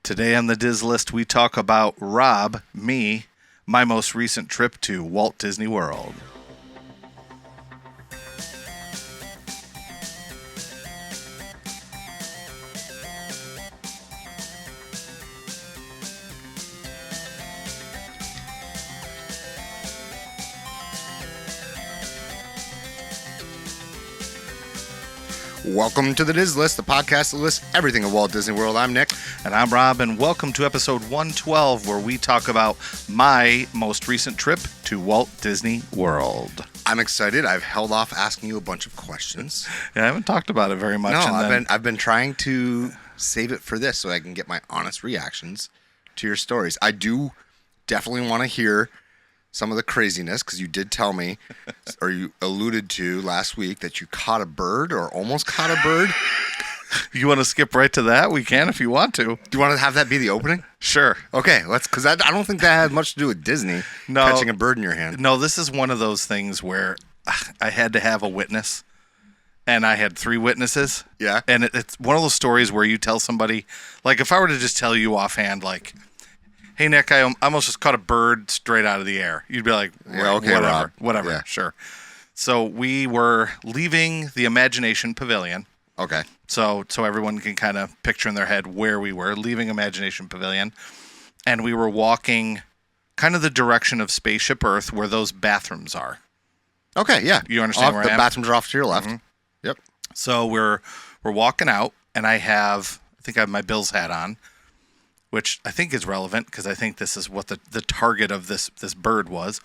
Today on the Diz List, we talk about Rob, me, my most recent trip to Walt Disney World. Welcome to the Diz List, the podcast that lists everything at Walt Disney World. I'm Nick. And I'm Rob, and welcome to episode 112, where we talk about my most recent trip to Walt Disney World. I'm excited. I've held off asking you a bunch of questions. Yeah, I haven't talked about it very much. No, I've been trying to save it for this so I can get my honest reactions to your stories. I do definitely want to hear some of the craziness, because you did tell me, or you alluded to last week, that you caught a bird or almost caught a bird. You want to skip right to that? We can if you want to. Do you want to have that be the opening? Sure. Okay, because I don't think that had much to do with Disney, catching a bird in your hand. No, this is one of those things where I had to have a witness, and I had 3 witnesses. Yeah. And it's one of those stories where you tell somebody, like if I were to just tell you offhand, like, hey, Nick, I almost just caught a bird straight out of the air. You'd be like, yeah, okay, whatever, yeah. Sure. So we were leaving the Imagination Pavilion. Okay. So everyone can kind of picture in their head where we were, leaving Imagination Pavilion. And we were walking kind of the direction of Spaceship Earth, where those bathrooms are. Okay, yeah. You understand where I am? The bathrooms are off to your left. Mm-hmm. Yep. So we're walking out, and I think I have my Bills hat on, which I think is relevant because I think this is what the target of this bird was.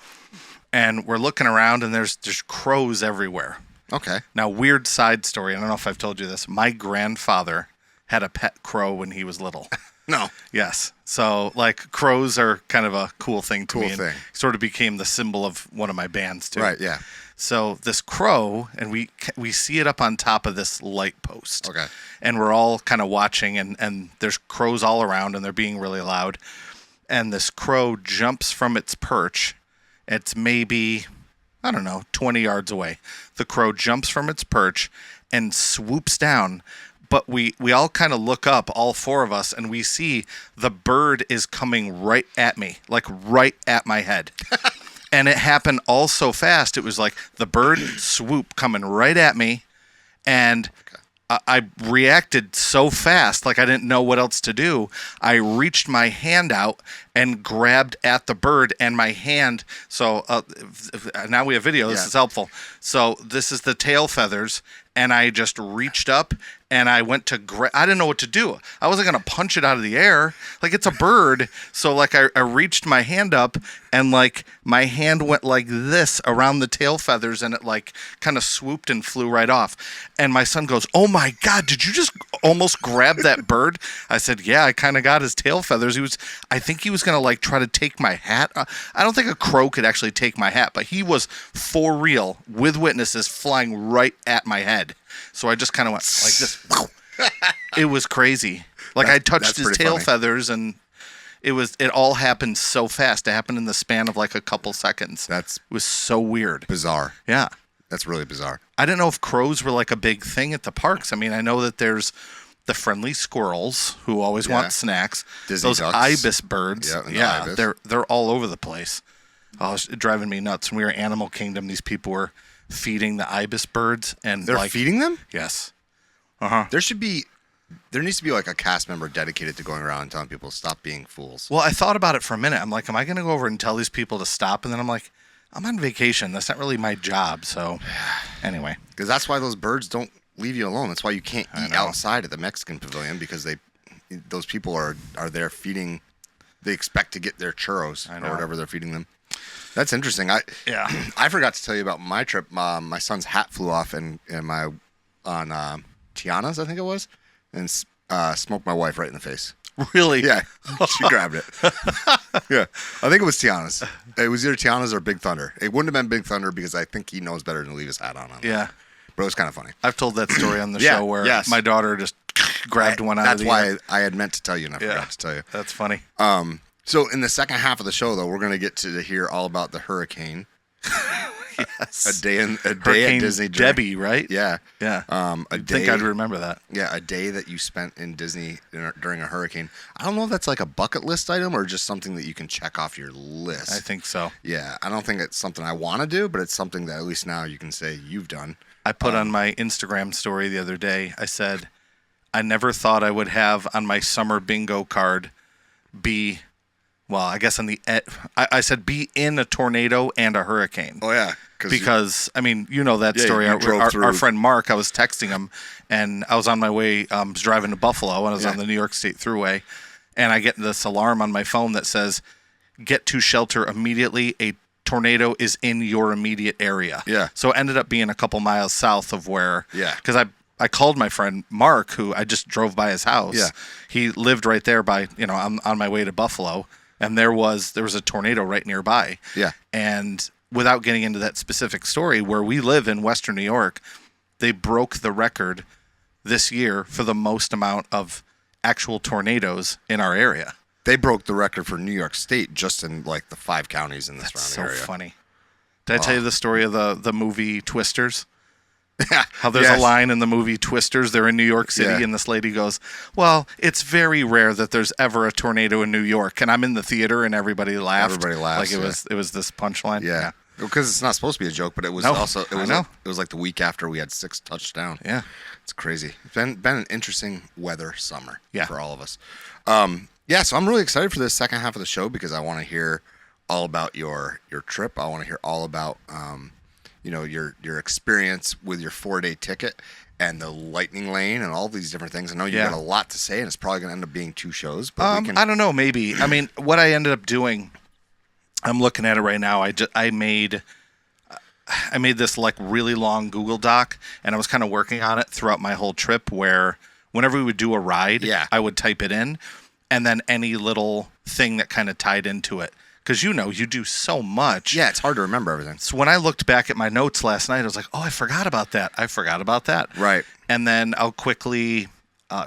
And we're looking around, and there's crows everywhere. Okay. Now, weird side story. I don't know if I've told you this. My grandfather had a pet crow when he was little. No. Yes. So, like, crows are kind of a cool thing to me. Cool thing. And sort of became the symbol of one of my bands, too. Right, yeah. So this crow, and we see it up on top of this light post. Okay. And we're all kind of watching, and there's crows all around, and they're being really loud. And this crow jumps from its perch. It's maybe, 20 yards away. The crow jumps from its perch and swoops down. But we all kind of look up, all 4 of us, and we see the bird is coming right at me, like right at my head. And it happened all so fast. It was like the bird swoop coming right at me, and I reacted so fast, like I didn't know what else to do. I reached my hand out and grabbed at the bird, and my hand. So now we have video. This is helpful. So this is the tail feathers, and I just reached up and I went to I didn't know what to do. I wasn't going to punch it out of the air. Like, it's a bird. So, like, I reached my hand up, and, like, my hand went like this around the tail feathers, and it, like, kind of swooped and flew right off. And my son goes, "Oh, my God, did you just almost grab that bird?" I said, "Yeah, I kind of got his tail feathers." I think he was going to, like, try to take my hat. I don't think a crow could actually take my hat, but he was for real, with witnesses, flying right at my head. So I just kind of went like this. It was crazy. Like, I touched his tail feathers, and it all happened so fast. It happened in the span of like a couple seconds. It was so weird. Bizarre. Yeah. That's really bizarre. I didn't know if crows were like a big thing at the parks. I mean, I know that there's the friendly squirrels who always want snacks. Disney Those ducks. ibis birds. Yeah, ibis. They're all over the place. Oh, it's driving me nuts. When we were at Animal Kingdom, these people were feeding the ibis birds, and they're feeding them? Yes. There needs to be like a cast member dedicated to going around and telling people to stop being fools. Well, I thought about it for a minute. I'm like, am I going to go over and tell these people to stop? And then I'm like, I'm on vacation. That's not really my job. So anyway. Because that's why those birds don't leave you alone. That's why you can't eat outside at the Mexican pavilion, because those people are there feeding. They expect to get their churros or whatever they're feeding them. That's interesting. I forgot to tell you about my trip. My son's hat flew off on Tiana's, I think it was, and smoked my wife right in the face. Really? Yeah, she grabbed it. Yeah, I think it was Tiana's. It was either Tiana's or Big Thunder. It wouldn't have been Big Thunder because I think he knows better than to leave his hat on. Yeah, but it was kind of funny. I've told that story on the show where my daughter just grabbed one out of the air. That's why I had meant to tell you, and I forgot to tell you. That's funny. So in the second half of the show, though, we're going to get to hear all about the hurricane Yes. A day Hurricane at Disney. Debbie, right? Yeah. Yeah. I think I'd remember that. Yeah, a day that you spent in Disney during a hurricane. I don't know if that's like a bucket list item or just something that you can check off your list. I think so. Yeah, I don't think it's something I want to do, but it's something that at least now you can say you've done. I put on my Instagram story the other day, I said, I never thought I would have on my summer bingo card be... Well, I guess I said be in a tornado and a hurricane. Oh, yeah. Because, I mean, you know that story. Our friend Mark, I was texting him, and I was on my way, driving to Buffalo, and I was on the New York State Thruway, and I get this alarm on my phone that says, get to shelter immediately. A tornado is in your immediate area. Yeah. So it ended up being a couple miles south of where... Yeah. Because I called my friend Mark, who I just drove by his house. Yeah. He lived right there by, I'm on my way to Buffalo. And there was a tornado right nearby. Yeah. And without getting into that specific story, where we live in Western New York, they broke the record this year for the most amount of actual tornadoes in our area. They broke the record for New York State just in like the 5 counties in the surrounding area. That's so funny. Did I tell you the story of the movie Twisters? Yeah. How there's a line in the movie Twisters. They're in New York City, and this lady goes, well, it's very rare that there's ever a tornado in New York. And I'm in the theater, and everybody laughed. Everybody laughed. Like it was this punchline. Yeah. Because it's not supposed to be a joke, but it was it was like the week after we had 6 touchdowns. Yeah. It's crazy. It's been an interesting weather summer for all of us. So I'm really excited for this second half of the show because I want to hear all about your trip. I want to hear all about your experience with your 4-day ticket and the lightning lane and all these different things. I know you got a lot to say, and it's probably going to end up being 2 shows. But I don't know, maybe. I mean, what I ended up doing, I'm looking at it right now. I made this like really long Google Doc, and I was kind of working on it throughout my whole trip. Where whenever we would do a ride, I would type it in, and then any little thing that kind of tied into it. Because you do so much. Yeah, it's hard to remember everything. So when I looked back at my notes last night, I was like, oh, I forgot about that. Right. And then I'll quickly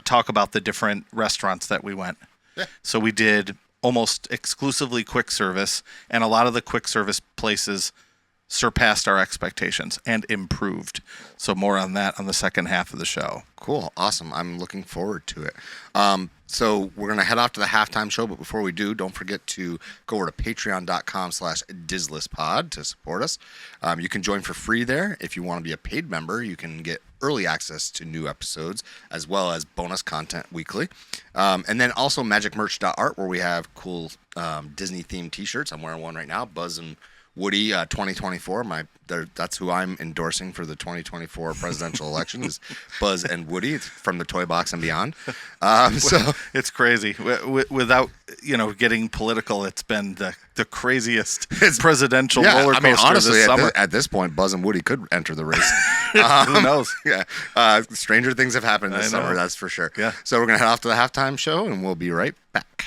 talk about the different restaurants that we went. Yeah. So we did almost exclusively quick service, and a lot of the quick service places surpassed our expectations and improved. So more on that on the second half of the show. Cool. Awesome. I'm looking forward to it. So we're going to head off to the halftime show, but before we do, don't forget to go over to patreon.com/DizListPod to support us. You can join for free there. If you want to be a paid member, you can get early access to new episodes as well as bonus content weekly. And then also magicmerch.art, where we have cool Disney-themed t-shirts. I'm wearing one right now, Buzz and Woody 2024. That's who I'm endorsing for the 2024 presidential election is Buzz and Woody from the Toy Box and beyond. So it's crazy. Without getting political, it's been the craziest presidential roller coaster. I mean, honestly, this summer. At this point, Buzz and Woody could enter the race. Who knows? Yeah, stranger things have happened this summer. That's for sure. Yeah. So we're gonna head off to the halftime show, and we'll be right back.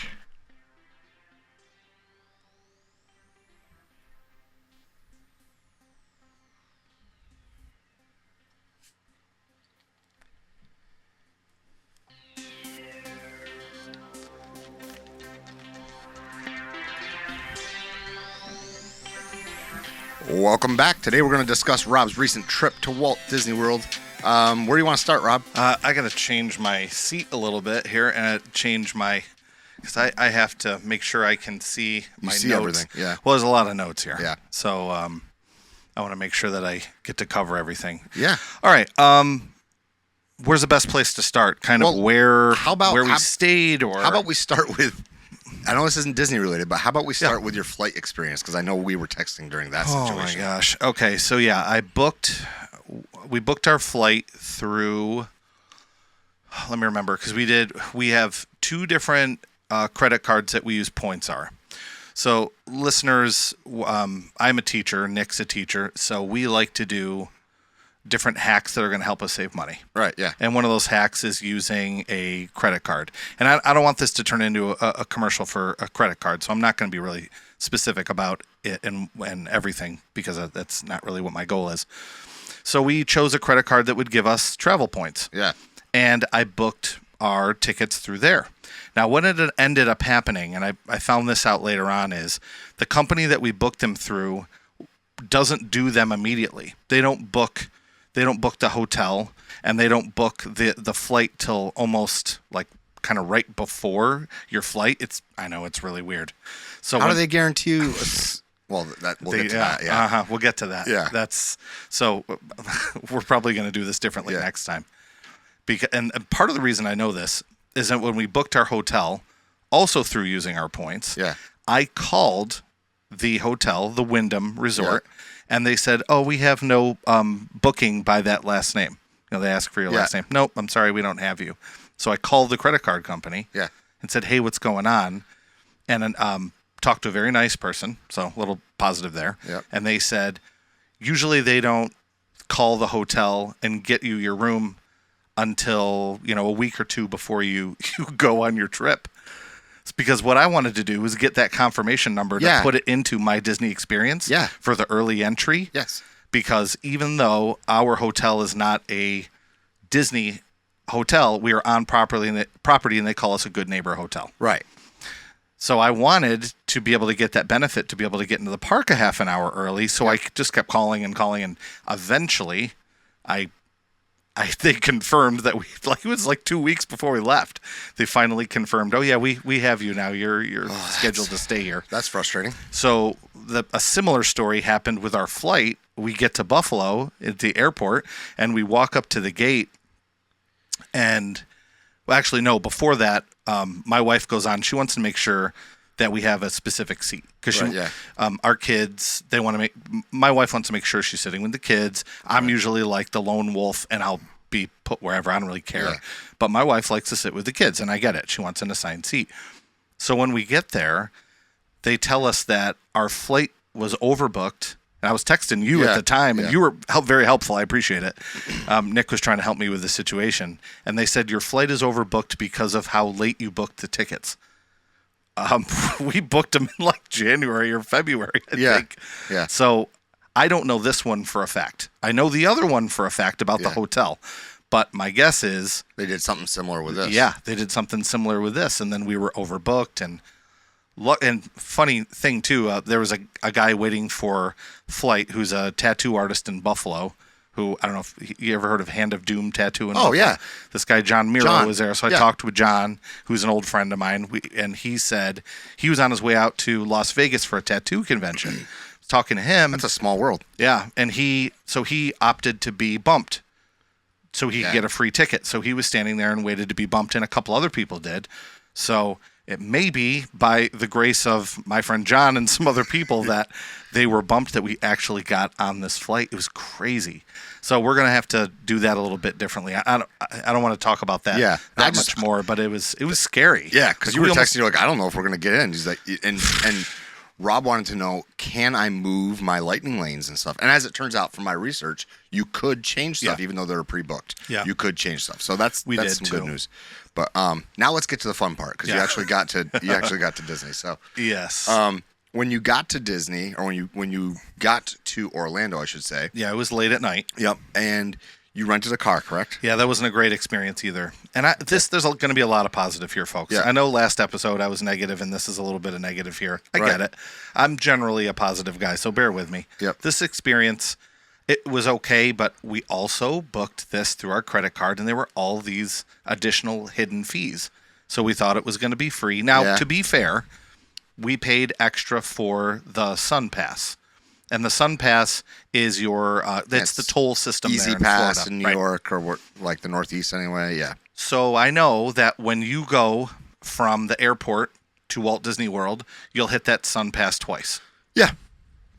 Welcome back. Today we're going to discuss Rob's recent trip to Walt Disney World. Where do you want to start, Rob? I got to change my seat a little bit here and change my... Because I have to make sure I can see my notes. Everything, yeah. Well, there's a lot of notes here. Yeah. So I want to make sure that I get to cover everything. Yeah. All right. Where's the best place to start? Where we stayed? Or how about we start with... I know this isn't Disney related, but how about we start with your flight experience? Because I know we were texting during that situation. Oh my gosh. Okay, so yeah, we booked our flight through, let me remember, because we have 2 different credit cards that we use points are. So listeners, I'm a teacher, Nick's a teacher, so we like to do different hacks that are going to help us save money. Right, yeah. And one of those hacks is using a credit card. And I don't want this to turn into a commercial for a credit card, so I'm not going to be really specific about it and everything because that's not really what my goal is. So we chose a credit card that would give us travel points. Yeah. And I booked our tickets through there. Now, what ended up happening, and I found this out later on, is the company that we booked them through doesn't do them immediately. They don't book the hotel, and they don't book the flight till almost like kind of right before your flight. I know it's really weird. So how do they guarantee you? We'll get to that. Yeah, we'll get to that. Yeah, we're probably going to do this differently next time. And part of the reason I know this is that when we booked our hotel, also through using our points, I called the hotel, the Wyndham Resort, and they said, "Oh, we have no booking by that last name." They ask for your last name. Nope, I'm sorry, we don't have you. So I called the credit card company and said, "Hey, what's going on?" And talked to a very nice person, so a little positive there. And they said, usually they don't call the hotel and get you your room until, a week or two before you go on your trip. It's because what I wanted to do was get that confirmation number to put it into my Disney experience for the early entry. Yes. Because even though our hotel is not a Disney hotel, we are on property and they call us a Good Neighbor Hotel. Right. So I wanted to be able to get that benefit, to be able to get into the park a half an hour early. So I just kept calling, and eventually they confirmed that it was like 2 weeks before we left. They finally confirmed, "Oh yeah, we have you now. You're scheduled to stay here." That's frustrating. So a similar story happened with our flight. We get to Buffalo at the airport, and we walk up to the gate, and actually no, before that, my wife goes on. She wants to make sure that we have a specific seat because our kids, my wife wants to make sure she's sitting with the kids. I'm usually like the lone wolf, and I'll be put wherever. I don't really care. But my wife likes to sit with the kids, and I get it. She wants an assigned seat. So when we get there, they tell us that our flight was overbooked. And I was texting you at the time, and you were very helpful. I appreciate it. Nick was trying to help me with the situation. And they said, your flight is overbooked because of how late you booked the tickets. We booked them in like January or February, I think. Yeah. So I don't know this one for a fact. I know the other one for a fact about the hotel. But my guess is they did something similar with this. Yeah, they did something similar with this. And then we were overbooked. And funny thing, too, there was a guy waiting for flight who's a tattoo artist in Buffalo who, I don't know if you ever heard of Hand of Doom Tattoo in Buffalo. Yeah. This guy, John Miro, was there. So I talked with John, who's an old friend of mine, and he said he was on his way out to Las Vegas for a tattoo convention. I was talking to him. That's a small world. Yeah, and he opted to be bumped so he could get a free ticket. So he was standing there and waited to be bumped, and a couple other people did. So it may be by the grace of my friend John and some other people that they were bumped that we actually got on this flight. It was crazy. So we're going to have to do that a little bit differently. I don't want to talk about that much more, but it was scary. Yeah, because you were texting, you're like, I don't know if we're going to get in. He's like, and Rob wanted to know, can I move my lightning lanes and stuff? And as it turns out from my research, you could change stuff even though they were pre-booked. Yeah. You could change stuff. So that's some good news. But now let's get to the fun part because you actually got to Disney. So yes. When you got to Disney, or when you got to Orlando, I should say. Yeah, it was late at night. Yep. And you rented a car, correct? Yeah, that wasn't a great experience either. And there's going to be a lot of positive here, folks. Yeah. I know last episode I was negative, and this is a little bit of negative here. I get it. I'm generally a positive guy, so bear with me. Yep. This experience, it was okay, but we also booked this through our credit card, and there were all these additional hidden fees. So we thought it was going to be free. Now, to be fair, we paid extra for the Sun Pass. And the Sun Pass is that's the toll system Easy there in Pass Florida. in New York, or like the Northeast anyway, yeah. So I know that when you go from the airport to Walt Disney World, you'll hit that Sun Pass twice. Yeah.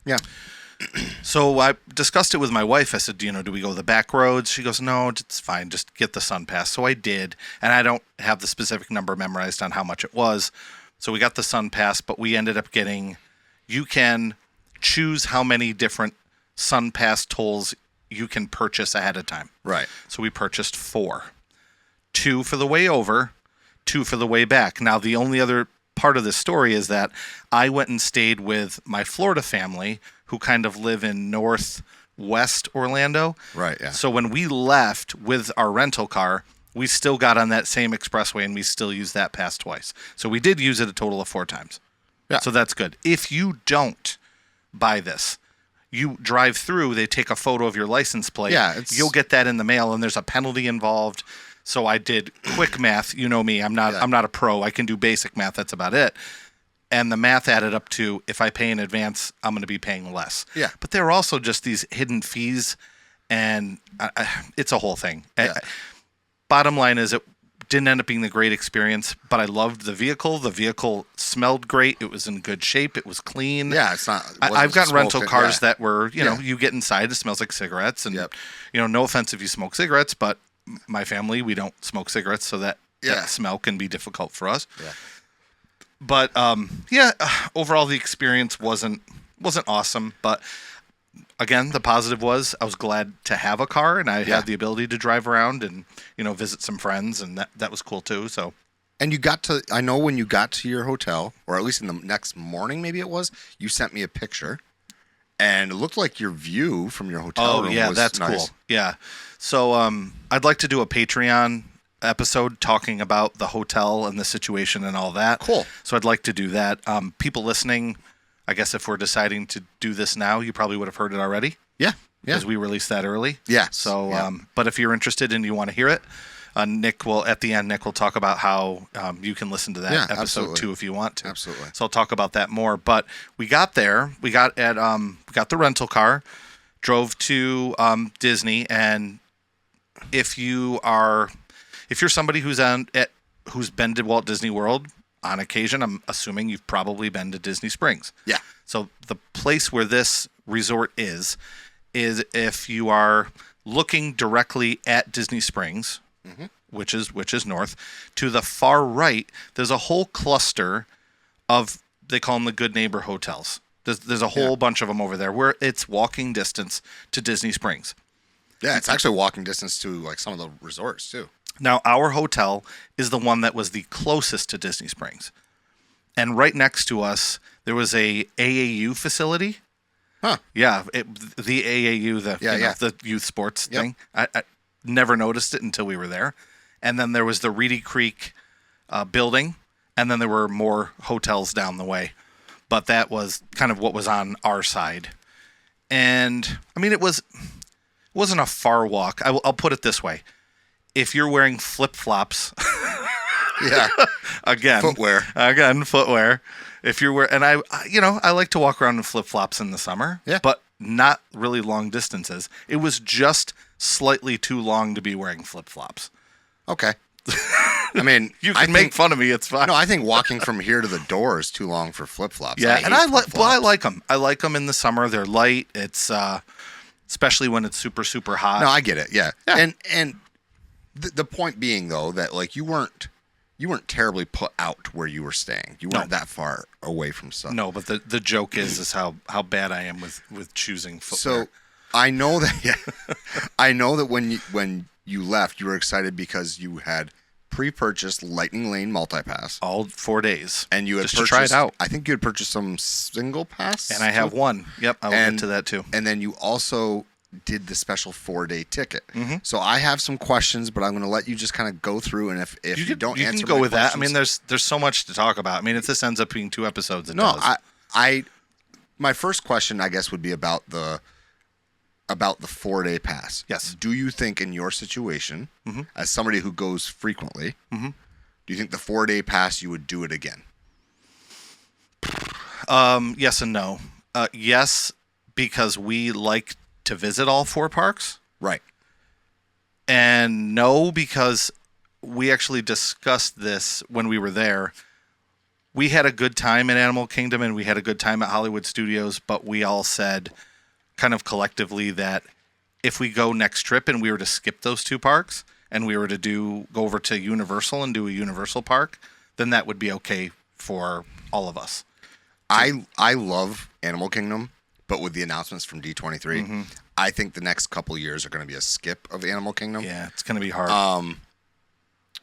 Yeah. So I discussed it with my wife. I said, do we go the back roads? She goes, no, it's fine. Just get the Sun Pass. So I did. And I don't have the specific number memorized on how much it was. So we got the Sun Pass, but we ended up you can choose how many different Sun Pass tolls you can purchase ahead of time. Right. So we purchased 4. 2 for the way over, 2 for the way back. Now, the only other part of this story is that I went and stayed with my Florida family who kind of live in northwest Orlando. Right, yeah. So when we left with our rental car, we still got on that same expressway and we still used that pass twice. So we did use it a total of 4 times. Yeah. So that's good. If you don't buy this, you drive through, they take a photo of your license plate. Yeah, you'll get that in the mail, and there's a penalty involved. So I did quick math. You know me, I'm not a pro. I can do basic math. That's about it. And the math added up to, if I pay in advance, I'm going to be paying less. Yeah. But there are also just these hidden fees, and it's a whole thing. Yeah. Bottom line is, it didn't end up being the great experience, but I loved the vehicle. The vehicle smelled great. It was in good shape. It was clean. Yeah, it's not. I've gotten rental cars that were, you know, you get inside, it smells like cigarettes. And, Yep. you know, no offense if you smoke cigarettes, but my family, we don't smoke cigarettes, so that smell can be difficult for us. Yeah. But, overall, the experience wasn't awesome. But, again, the positive was I was glad to have a car, and I had the ability to drive around and, you know, visit some friends, and that was cool too. So, and you got to, I know when you got to your hotel, or at least in the next morning, maybe it was, you sent me a picture, and it looked like your view from your hotel room was that's nice. cool. Yeah. So, I'd like to do a Patreon episode talking about the hotel and the situation and all that. Cool. So I'd like to do that. People listening, I guess if we're deciding to do this now, you probably would have heard it already. Yeah. Because we released that early. Yeah. So, but if you're interested and you want to hear it, Nick will talk about how you can listen to that episode too if you want to. Absolutely. So I'll talk about that more. But we got there. We got the rental car, drove to Disney, and if you're somebody who's been to Walt Disney World on occasion, I'm assuming you've probably been to Disney Springs. Yeah. So the place where this resort is if you are looking directly at Disney Springs, which is north, to the far right, there's a whole cluster of, they call them the Good Neighbor hotels. There's a whole bunch of them over there where it's walking distance to Disney Springs. Yeah, it's actually walking distance to like some of the resorts too. Now, our hotel is the one that was the closest to Disney Springs. And right next to us, there was a AAU facility. Huh. Yeah, the AAU, the youth sports thing. I never noticed it until we were there. And then there was the Reedy Creek building, and then there were more hotels down the way. But that was kind of what was on our side. And, I mean, it wasn't a far walk. I'll put it this way. If you're wearing flip-flops... footwear. If you're wearing... And I like to walk around in flip-flops in the summer. Yeah. But not really long distances. It was just slightly too long to be wearing flip-flops. Okay. I mean, you can make fun of me. It's fine. No, I think walking from here to the door is too long for flip-flops. Yeah, I like them. I like them in the summer. They're light. It's especially when it's super, super hot. No, I get it. Yeah. And the point being though that like you weren't terribly put out where you were staying. You weren't that far away from stuff. No, but the joke is how bad I am with choosing footwear. So I know that when you left, you were excited because you had pre-purchased Lightning Lane multi-pass. All 4 days. And you had just purchased, to try it out. I think you had purchased some single pass. And I have one. Yep, I'll get to that too. And then you also did the special 4-day ticket. Mm-hmm. So I have some questions, but I'm going to let you just kind of go through. And if you don't answer, you can go with that. I mean, there's so much to talk about. I mean, if this ends up being 2 episodes, my first question, I guess, would be about the 4-day pass. Yes. Do you think in your situation, as somebody who goes frequently, do you think the 4-day pass you would do it again? Yes and no. Yes, because we like to visit all 4 parks. Right. And no, because we actually discussed this when we were there. We had a good time at Animal Kingdom and we had a good time at Hollywood Studios, but we all said kind of collectively that if we go next trip and we were to skip those 2 parks and we were to go over to Universal and do a Universal park, then that would be okay for all of us. I love Animal Kingdom, but with the announcements from D23, I think the next couple years are going to be a skip of Animal Kingdom. Yeah, it's going to be hard.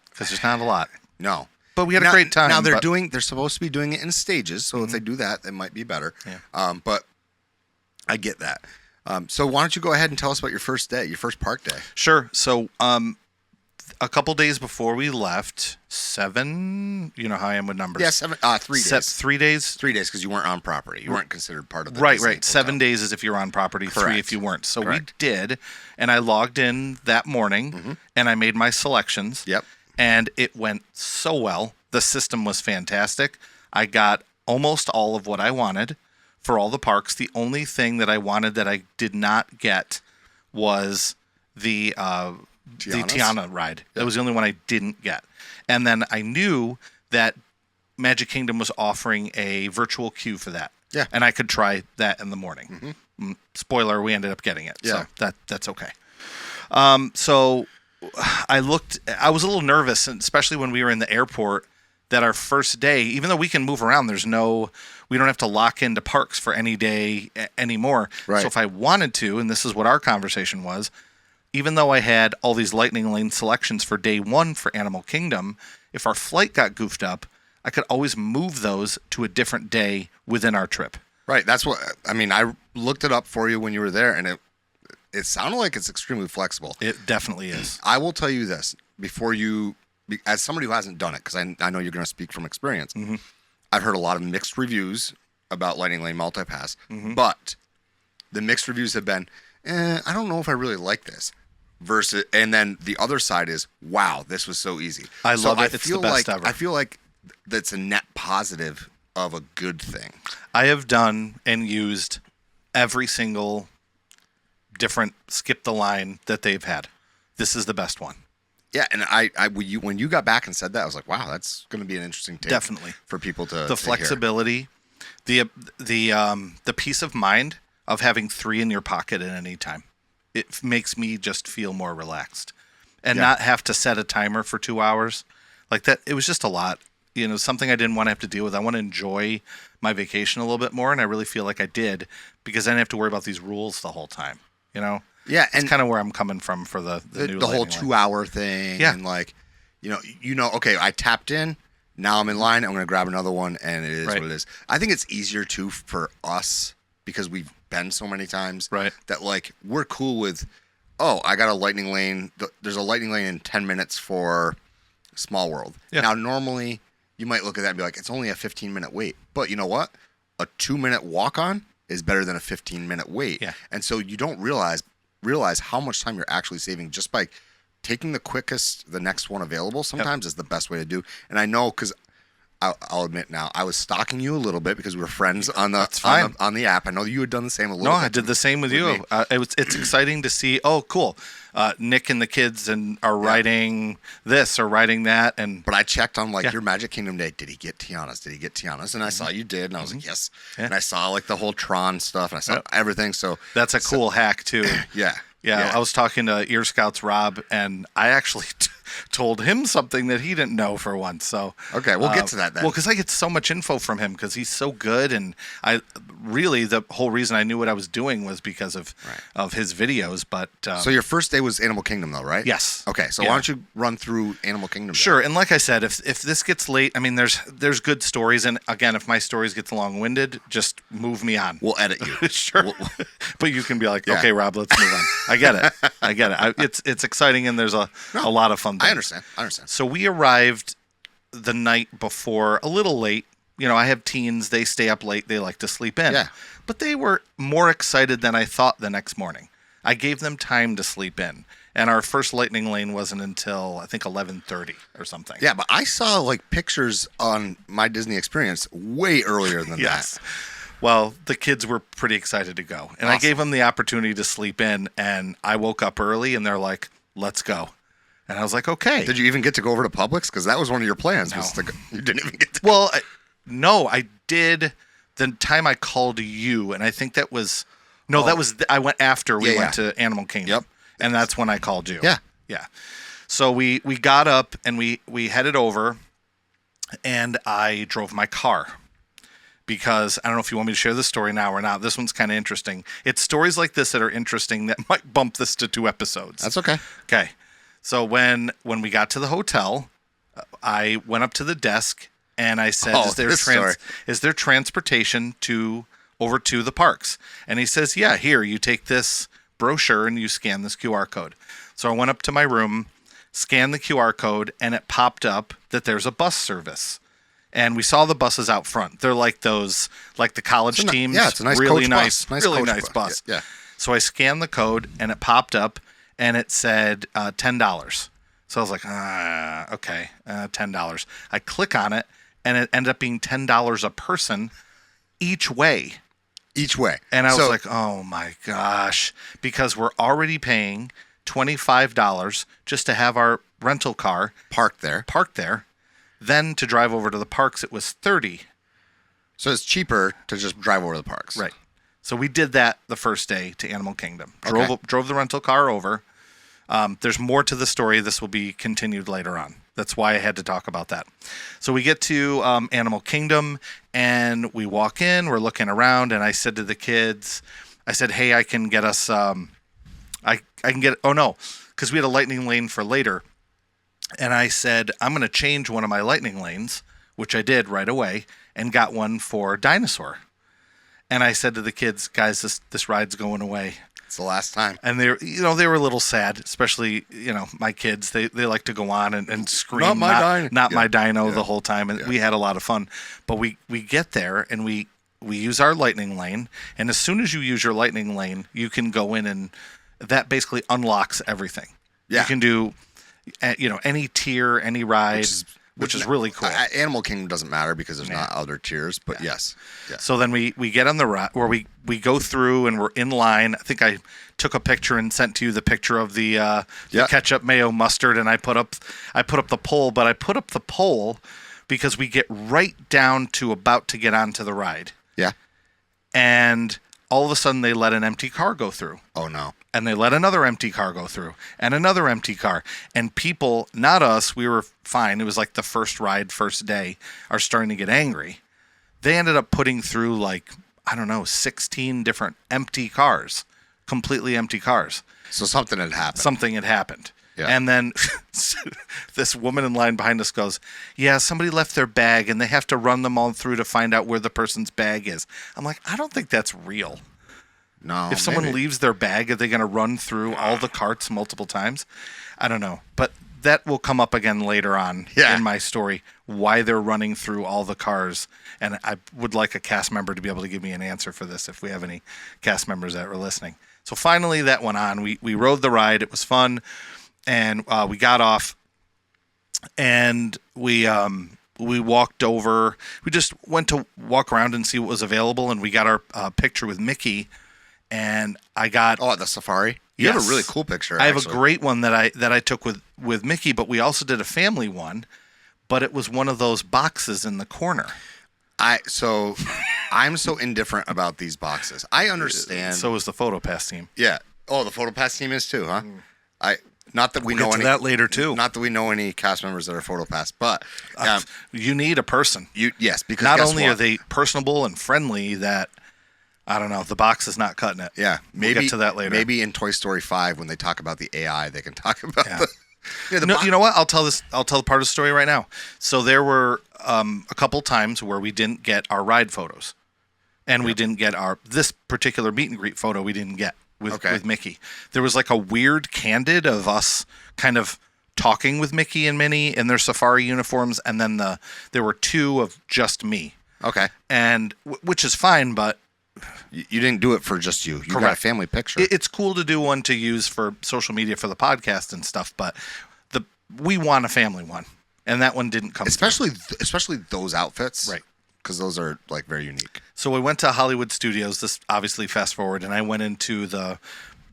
Because there's not a lot. No. But we had a great time. Now they're supposed to be doing it in stages, so if they do that, it might be better. Yeah. But I get that. So why don't you go ahead and tell us about your first day, your first park day? Sure. So a couple days before we left, 7. You know how I am with numbers. Yeah, 7. 3 days. 3 days. 3 days because you weren't on property. You weren't considered part of the Right. Disney 7 hotel. days is if you're on property. Correct. 3 if you weren't. So Correct. we did, and I logged in that morning, and I made my selections. Yep. And it went so well. The system was fantastic. I got almost all of what I wanted for all the parks. The only thing that I wanted that I did not get was the Tiana ride. That was the only one I didn't get. And then I knew that Magic Kingdom was offering a virtual queue for that. Yeah. And I could try that in the morning. Spoiler, we ended up getting it. Yeah. So that's okay. So I was a little nervous, and especially when we were in the airport, that our first day, even though we can move around, we don't have to lock into parks for any day anymore. Right. So if I wanted to, and this is what our conversation was, even though I had all these Lightning Lane selections for day 1 for Animal Kingdom, if our flight got goofed up, I could always move those to a different day within our trip. Right. That's what I mean. I looked it up for you when you were there, and it sounded like it's extremely flexible. It definitely is. I will tell you this as somebody who hasn't done it, because I know you're going to speak from experience. I've heard a lot of mixed reviews about Lightning Lane Multipass, but the mixed reviews have been, I don't know if I really like this. And then the other side is, wow, this was so easy. I love it. It's the best ever. I feel like that's a net positive of a good thing. I have done and used every single different skip the line that they've had. This is the best one. Yeah, and when you got back and said that, I was like, wow, that's going to be an interesting take. Definitely. For people to the flexibility, hear. the peace of mind of having 3 in your pocket at any time. It makes me just feel more relaxed and not have to set a timer for 2 hours like that. It was just a lot, something I didn't want to have to deal with. I want to enjoy my vacation a little bit more, and I really feel like I did because I didn't have to worry about these rules the whole time. Yeah, and it's kind of where I'm coming from for the new whole 2-hour thing. Yeah, and okay, I tapped in. Now I'm in line. I'm going to grab another one, and it is what it is. I think it's easier too for us because we've been so many times. Right. That we're cool with. Oh, I got a Lightning Lane. There's a Lightning Lane in 10 minutes for Small World. Yeah. Now normally you might look at that and be like, it's only a 15-minute wait. But you know what? A 2-minute walk-on is better than a 15-minute wait. Yeah. And so you don't realize how much time you're actually saving just by taking the next one available. Sometimes is the best way to do. And I know because I'll admit now, I was stalking you a little bit because we were friends on the app. I know you had done the same a little bit. No, I did the same with you. It's exciting to see, oh, cool. Nick and the kids are writing this or writing that. But I checked on your Magic Kingdom day. Did he get Tiana's? And I saw you did. And I was like, yes. Yeah. And I saw the whole TRON stuff. And I saw everything. So that's a cool hack too. Yeah. Yeah, I was talking to Ear Scouts Rob, and I actually told him something that he didn't know for once. So okay, we'll get to that then. Well, because I get so much info from him because he's so good, and the whole reason I knew what I was doing was because of his videos. But so your first day was Animal Kingdom, though, right? Yes. Okay, so why don't you run through Animal Kingdom? Sure. And like I said, if this gets late, I mean, there's good stories, and again, if my stories get long-winded, just move me on. We'll edit you. Sure. But you can be like, okay, Rob, let's move on. I get it. It's exciting, and there's a lot of fun things. I understand. So we arrived the night before, a little late. I have teens. They stay up late. They like to sleep in. Yeah. But they were more excited than I thought the next morning. I gave them time to sleep in. And our first Lightning Lane wasn't until, I think, 11:30 or something. Yeah, but I saw pictures on my Disney Experience way earlier than that. Well, the kids were pretty excited to go. And I gave them the opportunity to sleep in, and I woke up early, and they're like, let's go. And I was like, okay. Did you even get to go over to Publix? Because that was one of your plans. No. You didn't even get to go. Well, no, I did the time I called you, and I think that was... No, that was... I went after we went to Animal Kingdom. Yep. And that's when I called you. Yeah. Yeah. So we got up, and we headed over, and I drove my car. Because I don't know if you want me to share this story now or not. This one's kind of interesting. It's stories like this that are interesting that might bump this to 2 episodes. That's okay. Okay. So when we got to the hotel, I went up to the desk and I said, is there transportation over to the parks? And he says, yeah, here, you take this brochure and you scan this QR code. So I went up to my room, scanned the QR code, and it popped up that there's a bus service. And we saw the buses out front. They're like those, like the college teams. Yeah, it's a nice really coach nice, bus. really nice bus. Yeah. So I scanned the code, and it popped up, and it said $10. So I was like, okay, $10. I click on it, and it ended up being $10 a person each way. Each way. And I was like, oh my gosh, because we're already paying $25 just to have our rental car parked there. Then to drive over to the parks, it was $30. So it's cheaper to just drive over to the parks. Right. So we did that the first day to Animal Kingdom. Drove the rental car over. There's more to the story. This will be continued later on. That's why I had to talk about that. So we get to Animal Kingdom, and we walk in. We're looking around, and I said to the kids, hey, I can get us... I can get... Oh, no, because we had a lightning lane for later. And I said, I'm going to change one of my lightning lanes, which I did right away, and got one for Dinosaur. And I said to the kids, guys, this ride's going away. It's the last time. And they were a little sad, especially, my kids. They like to go on and scream, not my dino the whole time. And we had a lot of fun. But we get there, and we use our lightning lane. And as soon as you use your lightning lane, you can go in, and that basically unlocks everything. Yeah. You can do... any tier, any ride, which is really cool. Animal Kingdom doesn't matter because there's not other tiers, but yes. Yeah. So then we get on the ride where we go through and we're in line. I think I took a picture and sent to you the picture of the ketchup, mayo, mustard, and I put up the poll. But I put up the poll because we get right down to about to get onto the ride. Yeah. And all of a sudden they let an empty car go through. Oh no. And they let another empty car go through, and another empty car. And people, not us, we were fine. It was like the first day, are starting to get angry. They ended up putting through 16 different empty cars, completely empty cars. So something had happened. Yeah. And then this woman in line behind us goes, yeah, somebody left their bag, and they have to run them all through to find out where the person's bag is. I'm like, I don't think that's real. No, if someone leaves their bag, are they going to run through all the carts multiple times? I don't know. But that will come up again later on in my story, why they're running through all the cars. And I would like a cast member to be able to give me an answer for this if we have any cast members that are listening. So finally that went on. We rode the ride. It was fun. And we got off. And we walked over. We just went to walk around and see what was available. And we got our picture with Mickey. And I got the safari. You have a really cool picture. I have a great one that I took with Mickey, but we also did a family one, but it was one of those boxes in the corner. I'm so indifferent about these boxes. I understand. So is the PhotoPass team. Yeah. Oh, the PhotoPass team is too, huh? Not that we know get to that later too. Not that we know any cast members that are PhotoPass, but you need a person. Because not only are they personable and friendly, that I don't know, the box is not cutting it. Yeah, we'll get to that later. Maybe in Toy Story 5 when they talk about the AI, they can talk about you know what? I'll tell the part of the story right now. So there were a couple times where we didn't get our ride photos, and we didn't get this particular meet and greet photo. We didn't get with Mickey. There was like a weird candid of us kind of talking with Mickey and Minnie in their safari uniforms, and then there were two of just me. Okay, and which is fine, but. You didn't do it for just you. You got a family picture. It's cool to do one to use for social media for the podcast and stuff, but we want a family one, and that one didn't come. Especially those outfits, right? Because those are very unique. So we went to Hollywood Studios. This obviously fast forward, and I went into the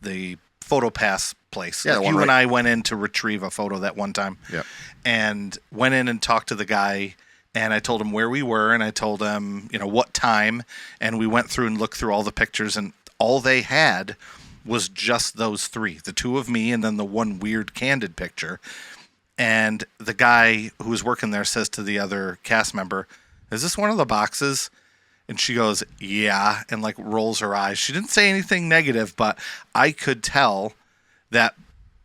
PhotoPass place. Yeah, you and I went in to retrieve a photo that one time. Yeah, and went in and talked to the guy. And I told him where we were, and I told him, what time, and we went through and looked through all the pictures, and all they had was just those three, the two of me and then the one weird candid picture. And the guy who was working there says to the other cast member, is this one of the boxes? And she goes, yeah, and rolls her eyes. She didn't say anything negative, but I could tell that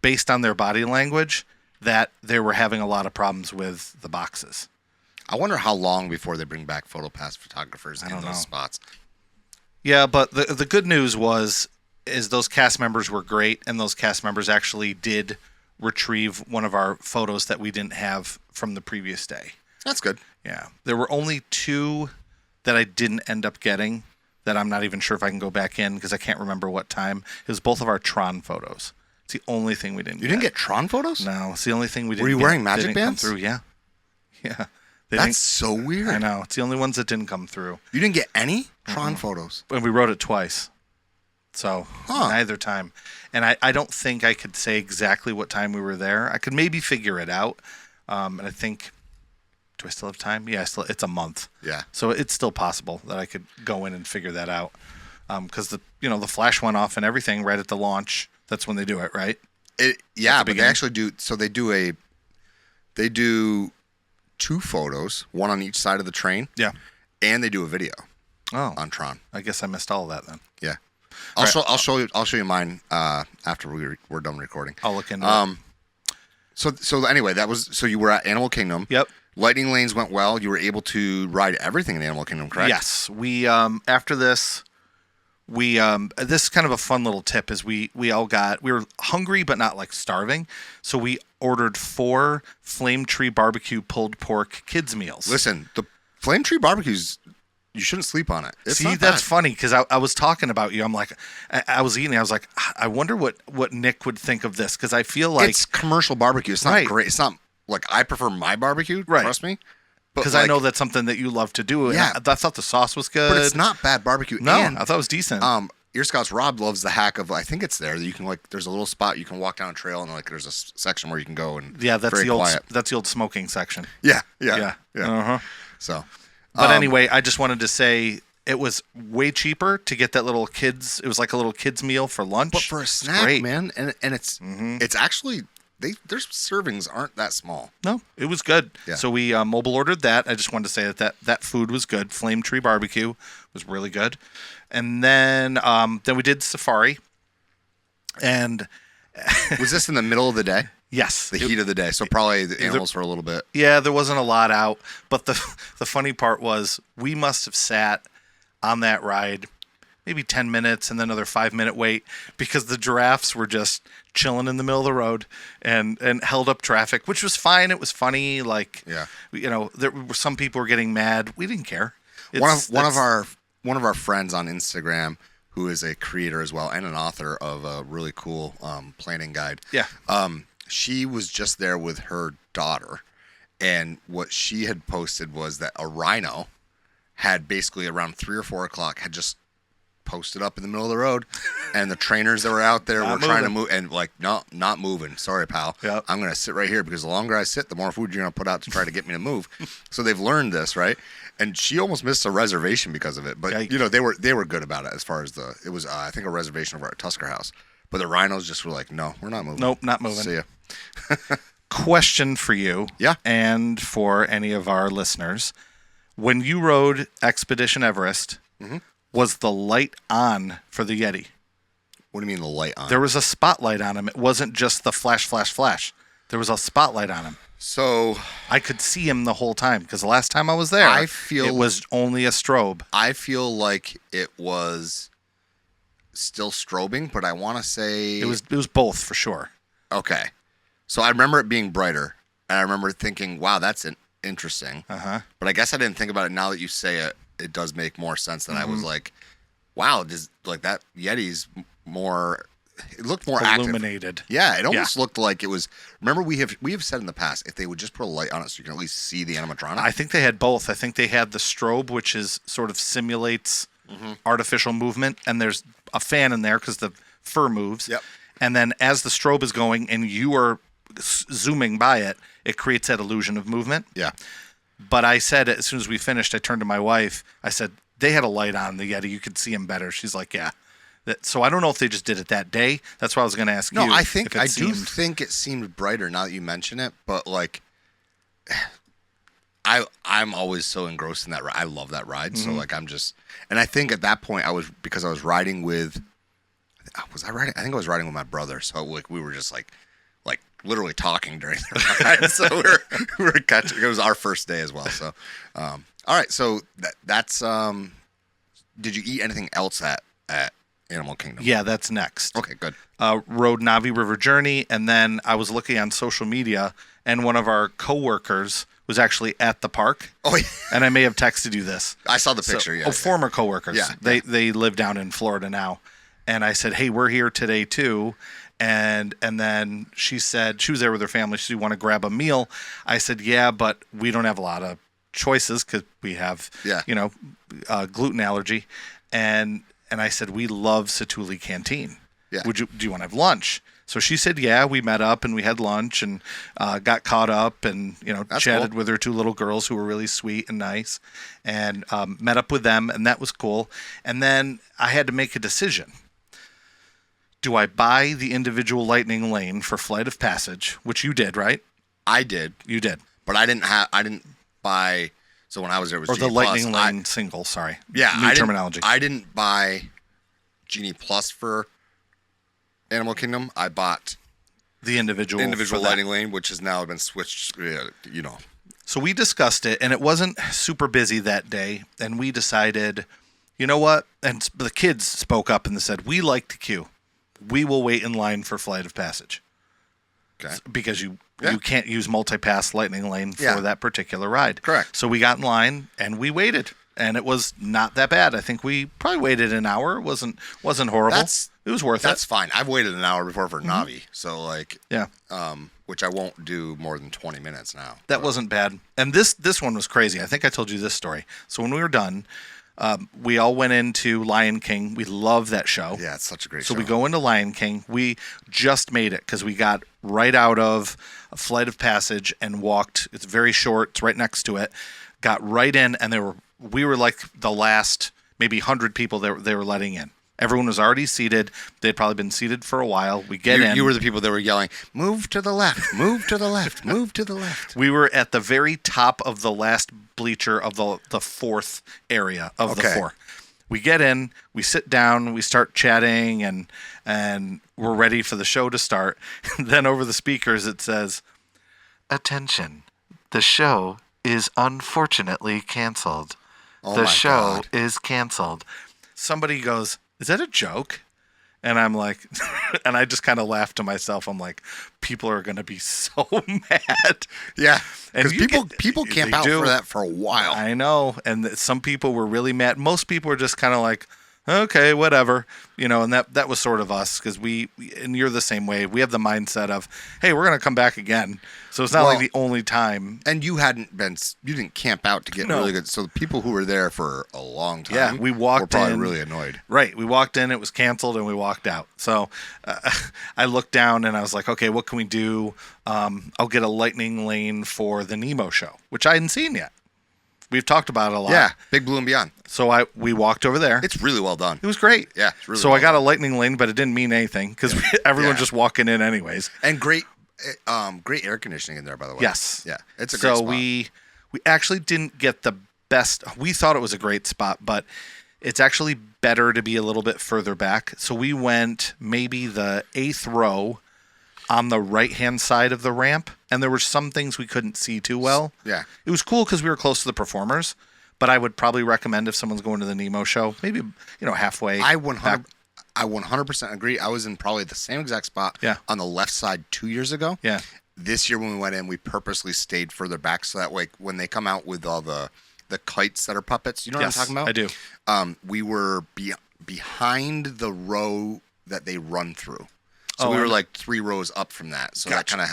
based on their body language that they were having a lot of problems with the boxes. I wonder how long before they bring back PhotoPass photographers in those spots. Yeah, but the good news is those cast members were great, and those cast members actually did retrieve one of our photos that we didn't have from the previous day. That's good. Yeah. There were only 2 that I didn't end up getting that I'm not even sure if I can go back in because I can't remember what time. It was both of our TRON photos. It's the only thing we didn't get. You didn't get TRON photos? No, it's the only thing we didn't get. Were you wearing magic bands? Come through. Yeah. Yeah. That's so weird. I know. It's the only ones that didn't come through. You didn't get any TRON photos? And we wrote it twice. So neither time. And I don't think I could say exactly what time we were there. I could maybe figure it out. And I think, do I still have time? Yeah, it's a month. Yeah. So it's still possible that I could go in and figure that out. Because the flash went off and everything right at the launch. That's when they do it, right? Yeah, but they actually do. So they do 2 photos, one on each side of the train. Yeah. And they do a video. Oh. On TRON. I guess I missed all of that then. Yeah. I'll show you mine after we're done recording. I'll look into it. So anyway, so you were at Animal Kingdom. Yep. Lightning lanes went well. You were able to ride everything in Animal Kingdom, correct? Yes. We after this, this is kind of a fun little tip. Is we were hungry but not like starving, so we ordered 4 Flame Tree Barbecue pulled pork kids meals. Listen, the Flame Tree Barbecue's. You shouldn't sleep on it. See, that's funny because I was talking about you. I'm like, I was eating. I was like, I wonder what Nick would think of this because I feel like it's commercial barbecue. It's not great. It's not like I prefer my barbecue. Right. Trust me. Because I know that's something that you love to do. Yeah. I thought the sauce was good. But it's not bad barbecue. No, I thought it was decent. Ear Scouts Rob loves the hack of, I think it's there, that you can there's a little spot you can walk down a trail and there's a section where you can go and that's very quiet. That's the old smoking section. Yeah. Uh-huh. So, but anyway, I just wanted to say it was way cheaper to get that little kids. It was like a little kids meal for lunch. But for a snack, man, and it's actually their servings aren't that small. No, it was good. Yeah. So we mobile ordered that. I just wanted to say that food was good. Flame Tree Barbecue was really good. And then we did safari. And was this in the middle of the day? Yes. The heat of the day. So probably the animals were a little bit. Yeah, there wasn't a lot out. But the funny part was we must have sat on that ride maybe 10 minutes and then another 5-minute wait because the giraffes were just chilling in the middle of the road and held up traffic, which was fine. It was funny. Like, there were some people were getting mad. We didn't care. One of our friends on Instagram, who is a creator as well and an author of a really cool planning guide. Yeah. She was just there with her daughter, and what she had posted was that a rhino had basically around 3 or 4 o'clock had just posted up in the middle of the road, and the trainers that were out there were trying to move, and like, no, not moving. Sorry, pal. Yep. I'm going to sit right here because the longer I sit, the more food you're going to put out to try to get me to move. So they've learned this, right? And she almost missed a reservation because of it. But Yikes. they were good about it as far as it was I think a reservation over at Tusker House. But the rhinos just were like, no, we're not moving. Nope, not moving. See ya. Question for you. Yeah. And for any of our listeners. When you rode Expedition Everest, was the light on for the Yeti? What do you mean the light on? There was a spotlight on him. It wasn't just the flash, flash, flash. There was a spotlight on him. So I could see him the whole time because the last time I was there, it was only a strobe. I feel like it was still strobing, but I want to say it was both for sure. Okay, so I remember it being brighter, and I remember thinking, "Wow, that's interesting." Uh-huh. But I guess I didn't think about it. Now that you say it, it does make more sense. That I was like, "Wow, that Yeti's more." It looked more illuminated. Active. Yeah, it almost looked like it was. Remember, we have said in the past, if they would just put a light on it, so you can at least see the animatronic. I think they had both. I think they had the strobe, which is sort of simulates artificial movement, and there's a fan in there because the fur moves. Yep. And then as the strobe is going and you are zooming by it, it creates that illusion of movement. Yeah. But I said, as soon as we finished, I turned to my wife. I said, they had a light on the Yeti. You could see him better. She's like, yeah. So I don't know if they just did it that day. That's why I was going to ask you. No, I think I do think it seemed brighter now that you mention it. But like, I'm always so engrossed in that ride. I love that ride. So like, I'm just, and I think at that point because I was riding with, I think I was riding with my brother. So like, we were just like literally talking during the ride. So we were catching. It was our first day as well. So, all right. So that's. Did you eat anything else at Animal Kingdom. Yeah, that's next. Okay, good. Rode Navi River Journey, and then I was looking on social media, and one of our coworkers was actually at the park. Oh, yeah. And I may have texted you this. I saw the picture. Former coworkers. Yeah, They live down in Florida now, and I said, "Hey, we're here today too." And then she said she was there with her family. She wanted to grab a meal. I said, "Yeah, but we don't have a lot of choices because we have, gluten allergy." And I said, "We love Satuli Canteen. Yeah. Do you want to have lunch?" So she said, "Yeah." We met up and we had lunch and got caught up and That's chatted cool. with her two little girls who were really sweet and nice, and met up with them, and that was cool. And then I had to make a decision. Do I buy the individual lightning lane for Flight of Passage, which you did, right? I did, You did. but I didn't buy. So when I was there, it was Or the Genie lightning Plus. lane single, sorry. Yeah, New terminology. I didn't buy Genie Plus for Animal Kingdom. I bought the individual for that. lightning lane, which has now been switched. So we discussed it, and it wasn't super busy that day, and we decided, you know what? And the kids spoke up and they said, "We like to queue. We will wait in line for Flight of Passage." Okay. Because you can't use multi-pass lightning lane for that particular ride. Correct. So we got in line and we waited, and it was not that bad. I think we probably waited an hour. It wasn't horrible. It was worth That's it. fine. I've waited an hour before for Navi, so Yeah. which I won't do more than 20 minutes now. That wasn't bad. And this one was crazy. I think I told you this story. So when we were done, we all went into Lion King. We love that show. Yeah, it's such a great So show. we go into Lion King. We just made it because we got right out of a Flight of Passage and walked. It's very short. It's right next to it. Got right in, and we were like the last maybe 100 people they were letting in. Everyone was already seated. They'd probably been seated for a while. We get in. You were the people that were yelling, "Move to the left, move to the left, move to the left." We were at the very top of the last bleacher of the fourth area of the four. We get in, we sit down, we start chatting, and we're ready for the show to start. Then over the speakers it says, "Attention, the show is unfortunately canceled. The show is canceled." Somebody goes, "Is that a joke?" And I'm like, and I just kind of laughed to myself. I'm like, people are going to be so mad. Yeah, And because people camp out for that for a while. I know. And some people were really mad. Most people were just kind of like, okay, whatever. And that was sort of us because and you're the same way. We have the mindset of, hey, we're going to come back again. So it's not like the only time. And you didn't camp out to get really good. So the people who were there for a long time we walked were probably in, really annoyed. Right. We walked in, it was canceled, and we walked out. So I looked down and I was like, okay, what can we do? I'll get a lightning lane for the Nemo show, which I hadn't seen yet. We've talked about it a lot. Yeah, Big Blue and Beyond. So we walked over there. It's really well done. It was great. Yeah, it's really so well I got done. a lightning lane, but it didn't mean anything because everyone's just walking in anyways. And great air conditioning in there, by the way. Yes. Yeah, it's a great spot. So we actually didn't get the best. We thought it was a great spot, but it's actually better to be a little bit further back. So we went maybe the 8th row on the right-hand side of the ramp, and there were some things we couldn't see too well. Yeah. It was cool because we were close to the performers, but I would probably recommend if someone's going to the Nemo show, maybe halfway. I 100% agree. I was in probably the same exact spot on the left side 2 years ago. Yeah. This year when we went in, we purposely stayed further back so that way when they come out with all the kites that are puppets, you know what I'm talking about? I do. We were behind the row that they run through. So we were like 3 rows up from that. So that kind of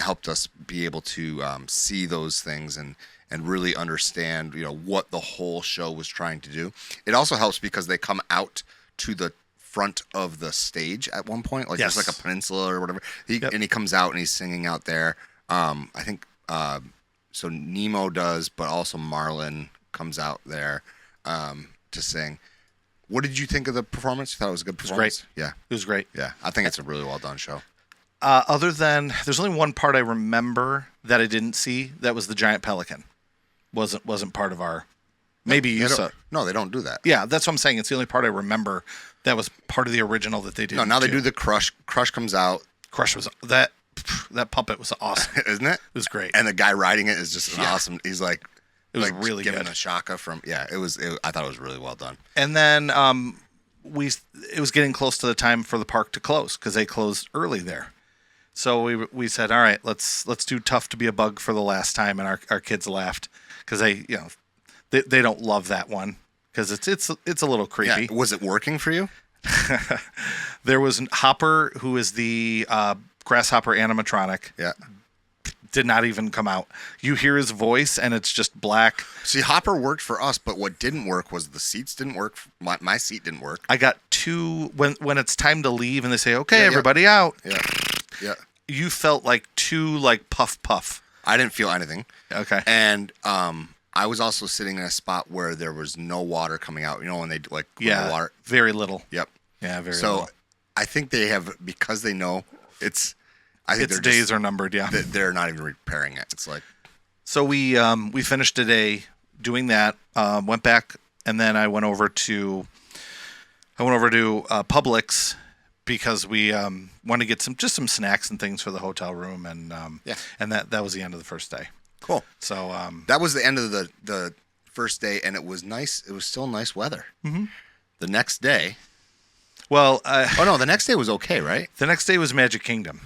helped us be able to see those things and really understand, what the whole show was trying to do. It also helps because they come out to the front of the stage at one point, like there's like a peninsula or whatever. And he comes out and he's singing out there. I think so Nemo does, but also Marlin comes out there to sing. What did you think of the performance? You thought it was a good performance? It was great. Yeah. It was great. Yeah. I think it's a really well done show. Other than, there's only one part I remember that I didn't see. That was the giant pelican. Wasn't part of our. Maybe you saw. No, they don't do that. Yeah, that's what I'm saying. It's the only part I remember that was part of the original that they did. No, now they do the Crush. Crush comes out. Crush was that puppet was awesome. Isn't it? It was great. And the guy riding it is just awesome. He's like, it was really giving good. a shaka from. Yeah, I thought it was really well done. And then it was getting close to the time for the park to close because they closed early there. So we said, all right, let's do Tough to Be a Bug for the last time, and our kids laughed because they don't love that one because it's a little creepy. Yeah. Was it working for you? There was Hopper, who is the grasshopper animatronic. Yeah. Did not even come out. You hear his voice, and it's just black. See, Hopper worked for us, but what didn't work was the seats didn't work. My seat didn't work. I got two when it's time to leave, and they say, "Okay, everybody out." Yeah, yeah. You felt like two puff. I didn't feel anything. Okay. And I was also sitting in a spot where there was no water coming out. You know when they the water. Very little. Yep. Yeah, very little. So I think they have because they know it's. I think its days are numbered. Yeah. They're not even repairing it. It's like. So we finished today doing that. Went back and then I went over to Publix because we wanted to get some snacks and things for the hotel room and that was the end of the first day. Cool. So that was the end of the first day, and it was nice. It was still nice weather. Mm-hmm. The next day. Well, the next day was okay, right? The next day was Magic Kingdom.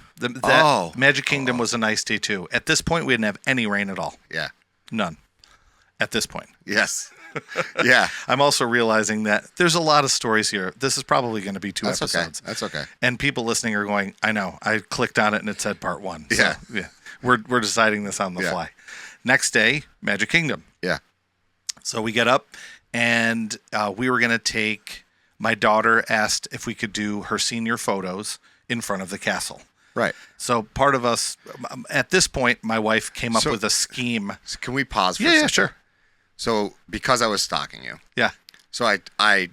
Magic Kingdom was a nice day too. At this point, we didn't have any rain at all. Yeah, none. At this point, yes, yeah. I'm also realizing that there's a lot of stories here. This is probably going to be two episodes. Okay. That's okay. And people listening are going, I know. I clicked on it and it said part 1. So, yeah, yeah. We're deciding this on the fly. Next day, Magic Kingdom. Yeah. So we get up and we were going to take. My daughter asked if we could do her senior photos in front of the castle. Right. So part of us, at this point, my wife came up with a scheme. So can we pause for a second? Yeah, sure. So because I was stalking you. Yeah. So I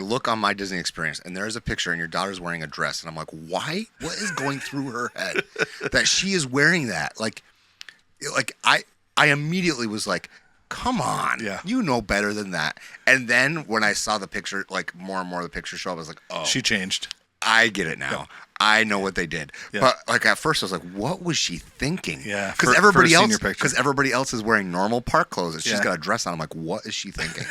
look on my Disney experience and there's a picture and your daughter's wearing a dress. And I'm like, why? What is going through her head that she is wearing that? Like I immediately was like, come on, you know better than that. And then when I saw the picture, like more and more of the pictures show up, I was like, oh. She changed. I get it now. Yeah. I know what they did. Yeah. But like at first I was like, what was she thinking? Yeah. Because everybody else is wearing normal park clothes and she's got a dress on. I'm like, what is she thinking?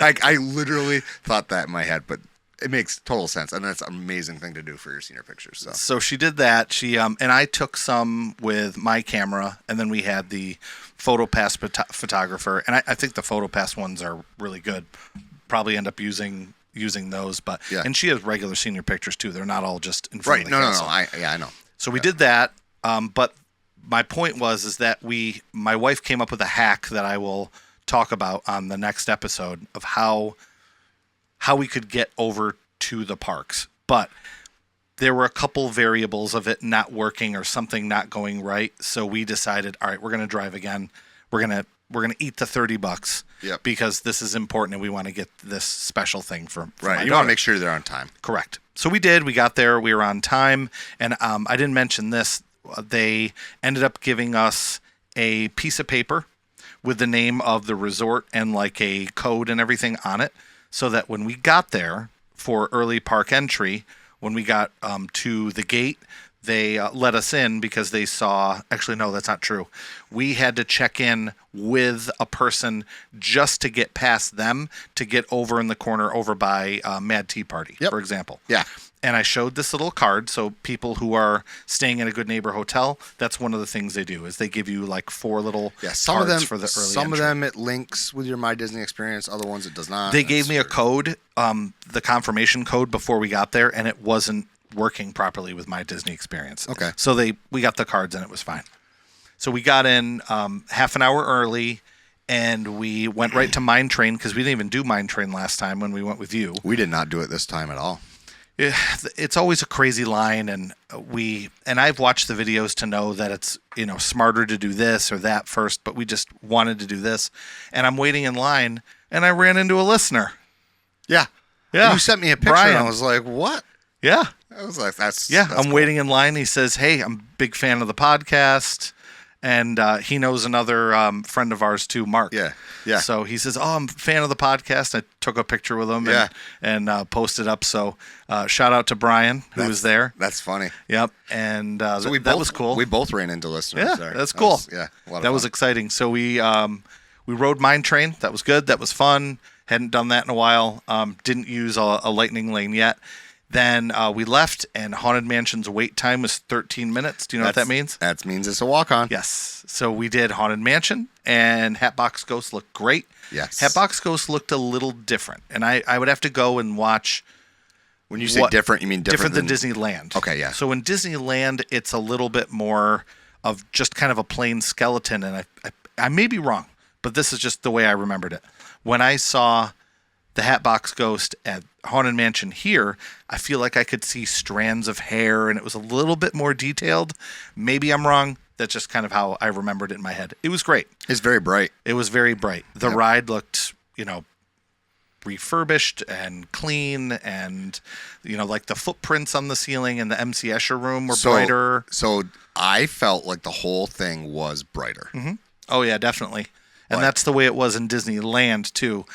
Like I literally thought that in my head, but it makes total sense. And that's an amazing thing to do for your senior pictures. So she did that. She and I took some with my camera, and then we had the PhotoPass photographer, and I think the PhotoPass ones are really good. Probably end up using those, but and she has regular senior pictures too. They're not all just in front of the castle. No. I know. So we did that, but my point is that my wife came up with a hack that I will talk about on the next episode of how we could get over to the parks. But there were a couple variables of it not working or something not going right. So we decided, all right, we're going to drive again. We're going to eat the $30 because this is important and we want to get this special thing for right. You want to make sure they're on time. Correct. So we did. We got there. We were on time. And I didn't mention this. They ended up giving us a piece of paper with the name of the resort and like a code and everything on it, so that when we got there for early park entry, when we got to the gate, they let us in because they saw... Actually, no, that's not true. We had to check in with a person just to get past them to get over in the corner over by Mad Tea Party, for example. Yeah. And I showed this little card, so people who are staying in a Good Neighbor hotel, that's one of the things they do, is they give you like 4 little cards for the early entry. Some of them it links with your My Disney experience, other ones it does not. They gave me a code, the confirmation code before we got there, and it wasn't working properly with My Disney experience. Okay. So we got the cards and it was fine. So we got in half an hour early, and we went right to Mine Train because we didn't even do Mine Train last time when we went with you. We did not do it this time at all. It's always a crazy line, and I've watched the videos to know that it's smarter to do this or that first, but we just wanted to do this, and I'm waiting in line, and I ran into a listener. Yeah. And you sent me a picture, Brian. And I was like, "What?" Yeah, I was like, "That's I'm cool. Waiting in line. He says, "Hey, I'm a big fan of the podcast." And he knows another friend of ours too, Mark. Yeah. So he says, "Oh, I'm a fan of the podcast." I took a picture with him and posted up. So shout out to Brian who was there. That's funny. Yep. And that was cool. We both ran into listeners. Yeah, there. that's cool. That was exciting. So we We rode Mine Train. That was good. That was fun. Hadn't done that in a while. Didn't use a lightning lane yet. Then we left, and Haunted Mansion's wait time was 13 minutes. Do you know what that means? That means it's a walk-on. Yes. So we did Haunted Mansion, and Hatbox Ghost looked great. Yes. Hatbox Ghost looked a little different, and I would have to go and watch. When you say different, you mean different than Disneyland. Okay, yeah. So in Disneyland, it's a little bit more of just kind of a plain skeleton, and I may be wrong, but this is just the way I remembered it. When I saw the Hatbox Ghost at Haunted Mansion here, I feel like I could see strands of hair, and it was a little bit more detailed. Maybe I'm wrong. That's just kind of how I remembered it in my head. It was great. It's very bright. It was very bright. The ride looked, refurbished and clean, and, like the footprints on the ceiling in the MC Escher room were brighter. So I felt like the whole thing was brighter. Mm-hmm. Oh, yeah, definitely. And that's the way it was in Disneyland, too.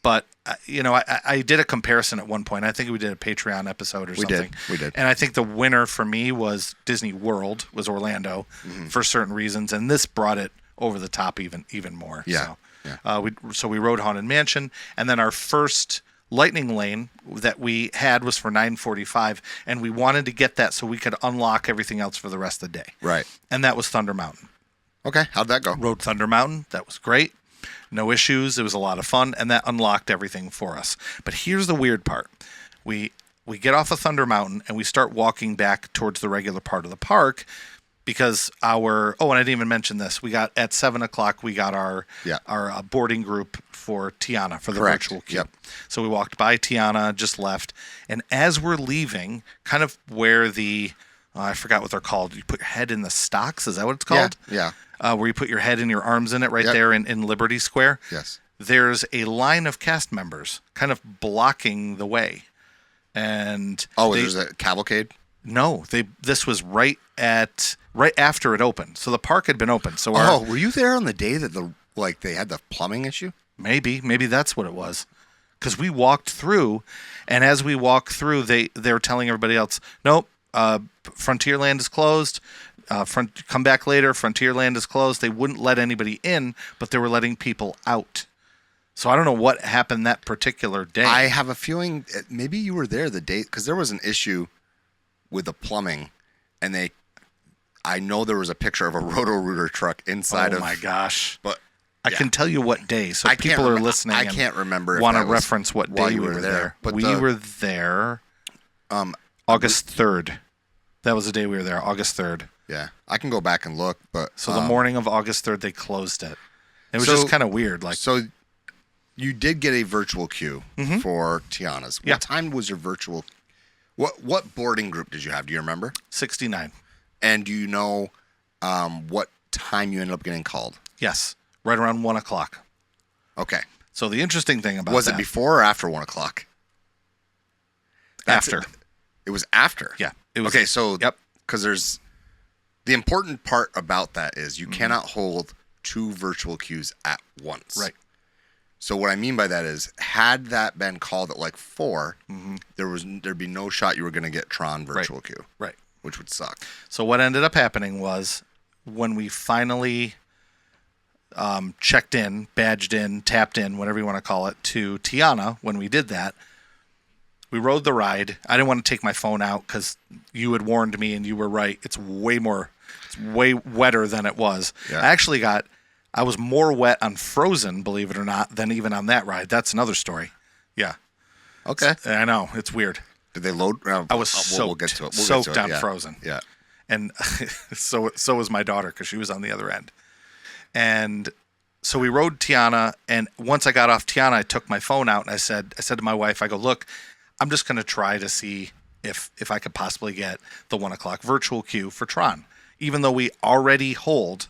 But, I did a comparison at one point. I think we did a Patreon episode or something. We did. And I think the winner for me was Disney World, was Orlando, for certain reasons. And this brought it over the top even more. Yeah. So we rode Haunted Mansion. And then our first lightning lane that we had was for 9:45. And we wanted to get that so we could unlock everything else for the rest of the day. Right. And that was Thunder Mountain. Okay. How'd that go? Rode Thunder Mountain. That was great. No issues. It was a lot of fun, and that unlocked everything for us. But here's the weird part. We get off of Thunder Mountain, and we start walking back towards the regular part of the park because and I didn't even mention this. We got, at 7 o'clock, we got our boarding group for Tiana, for the virtual queue. Yep. So we walked by Tiana, just left, and as we're leaving, kind of where I forgot what they're called. You put your head in the stocks. Is that what it's called? Yeah. Where you put your head and your arms in it there in Liberty Square. Yes. There's a line of cast members kind of blocking the way. And there's a cavalcade? No, this was right after it opened. So the park had been open. So were you there on the day that they had the plumbing issue? Maybe that's what it was. Because we walked through, and as we walked through, they were telling everybody else, nope, Frontierland is closed. Come back later. Frontierland is closed. They wouldn't let anybody in, but they were letting people out. So I don't know what happened that particular day. I have a feeling maybe you were there the day, because there was an issue with the plumbing, and I know there was a picture of a Roto-Rooter truck inside of. Oh my gosh! But I can tell you what day, so people are listening. I can't remember. Want to reference what day we were there? But we were there. August 3rd. That was the day we were there. August 3rd. Yeah, I can go back and look, but so the morning of August 3rd, they closed it. It was just kind of weird. So you did get a virtual queue for Tiana's. What time was your virtual? What boarding group did you have? Do you remember? 69. And do you know what time you ended up getting called? Yes, right around 1 o'clock. Okay. So the interesting thing about was it before or after 1 o'clock? After. It was after. Yeah. It was. Okay. So because there's. The important part about that is you cannot hold two virtual queues at once. Right. So what I mean by that is, had that been called at 4, there'd be no shot you were going to get TRON virtual queue. Right. Which would suck. So what ended up happening was when we finally checked in, badged in, tapped in, whatever you want to call it, to Tiana, when we did that, we rode the ride. I didn't want to take my phone out because you had warned me, and you were right. It's way wetter than it was. Yeah. I was more wet on Frozen, believe it or not, than even on that ride. That's another story. Yeah. Okay. I know. It's weird. Did they load? I was soaked. We'll get to it. Soaked on Frozen. Yeah. And so was my daughter, because she was on the other end. And so we rode Tiana, and once I got off Tiana, I took my phone out, and I said to my wife, I go, look, I'm just going to try to see if I could possibly get the 1 o'clock virtual queue for TRON, even though we already hold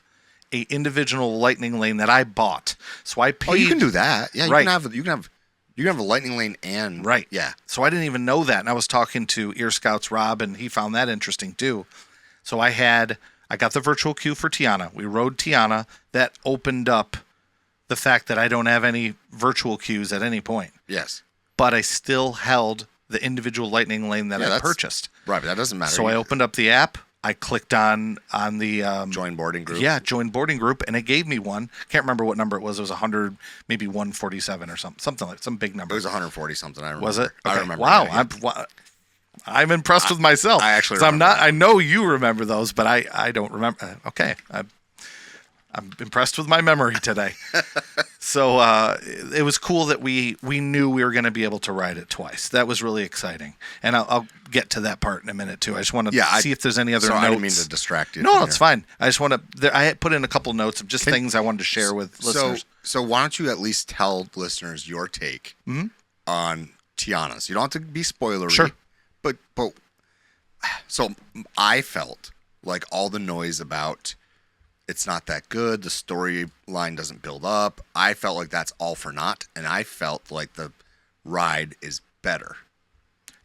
a individual lightning lane that I bought. So I paid. Oh, you can do that. Yeah, right. You can have a lightning lane and right. Yeah. So I didn't even know that, and I was talking to Ear Scouts Rob, and he found that interesting too. So I got the virtual queue for Tiana. We rode Tiana. That opened up the fact that I don't have any virtual queues at any point. Yes. But I still held the individual lightning lane that I purchased. Right, but that doesn't matter. So I opened up the app. I clicked on the join boarding group. Yeah, join boarding group, and it gave me one. Can't remember what number it was. It was 100, maybe 147 or something like some big number. It was 140 something. I remember. Was it? Okay. I remember. Wow, I'm impressed with myself. I actually. I'm not. I know you remember those, but I don't remember. Okay, I'm impressed with my memory today. So it was cool that we knew we were going to be able to ride it twice. That was really exciting, and I'll get to that part in a minute too. I just want to see if there's any other notes. I didn't mean to distract you. No, it's fine. I just want to. I had put in a couple notes of just things I wanted to share with listeners. So why don't you at least tell listeners your take on Tiana's? You don't have to be spoilery. Sure. But so I felt like all the noise about it's not that good, the storyline doesn't build up, I felt like that's all for naught, and I felt like the ride is better.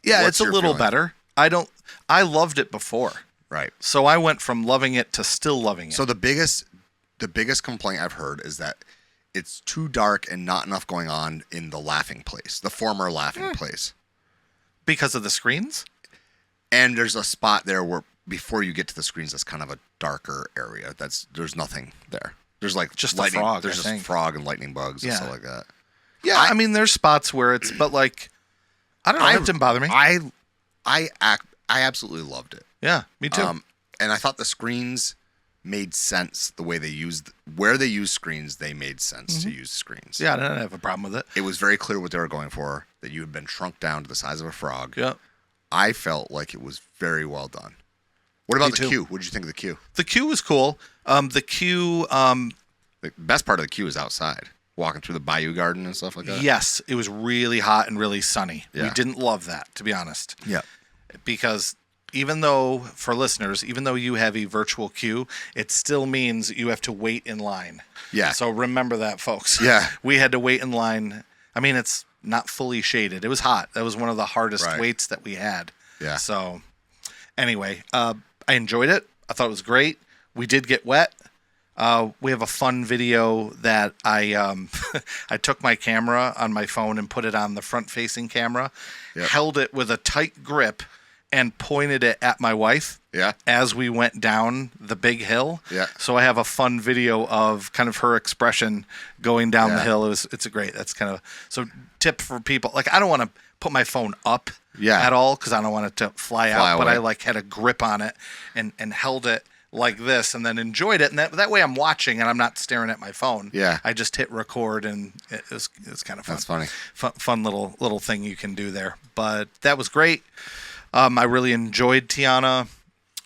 Yeah, it's a little better. I loved it before. Right. So I went from loving it to still loving it. So the biggest complaint I've heard is that it's too dark and not enough going on in the laughing place, the former laughing place. Because of the screens? And there's a spot there where before you get to the screens, that's kind of a darker area. There's nothing there. There's like just lightning, a frog. There's just frog and lightning bugs and stuff like that. Yeah, I mean, there's spots where it's, but like, I don't know. It didn't bother me. I absolutely loved it. Yeah, me too. And I thought the screens made sense the way they used, where they used screens, they made sense to use screens. Yeah, I didn't have a problem with it. It was very clear what they were going for, that you had been shrunk down to the size of a frog. Yeah. I felt like it was very well done. What about the queue? What did you think of the queue? The queue was cool. The queue... the best part of the queue is outside, walking through the Bayou garden and stuff like that. Yes, it was really hot and really sunny. Yeah. We didn't love that, to be honest. Yeah. Because even though, for listeners, even though you have a virtual queue, it still means you have to wait in line. Yeah. So remember that, folks. Yeah. We had to wait in line. I mean, it's not fully shaded. It was hot. That was one of the hardest waits that we had. Yeah. So anyway, I enjoyed it. I thought it was great. We did get wet. We have a fun video that I I took my camera on my phone and put it on the front-facing camera, held it with a tight grip, and pointed it at my wife as we went down the big hill. Yeah. So I have a fun video of kind of her expression going down the hill. It's a great. That's kind of so tip for people. Like I don't want to put my phone up at all because I don't want it to fly out. Away. But I like had a grip on it and held it like this and then enjoyed it. And that way I'm watching and I'm not staring at my phone. Yeah. I just hit record and it was kind of fun. That's funny. Fun little thing you can do there. But that was great. I really enjoyed Tiana.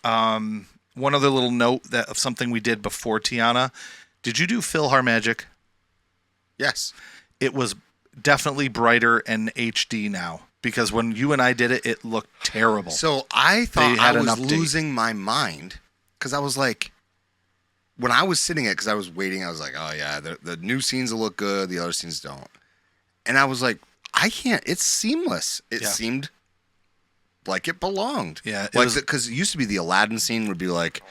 One other little note of something we did before Tiana. Did you do PhilharMagic? Yes. It was definitely brighter and HD now because when you and I did it, it looked terrible. So I thought I was losing my mind because I was like, when I was sitting it, because I was waiting, I was like, oh yeah, the new scenes will look good, the other scenes don't. And I was like, I can't. It's seamless. It seemed like it belonged. Yeah, because it used to be the Aladdin scene would be like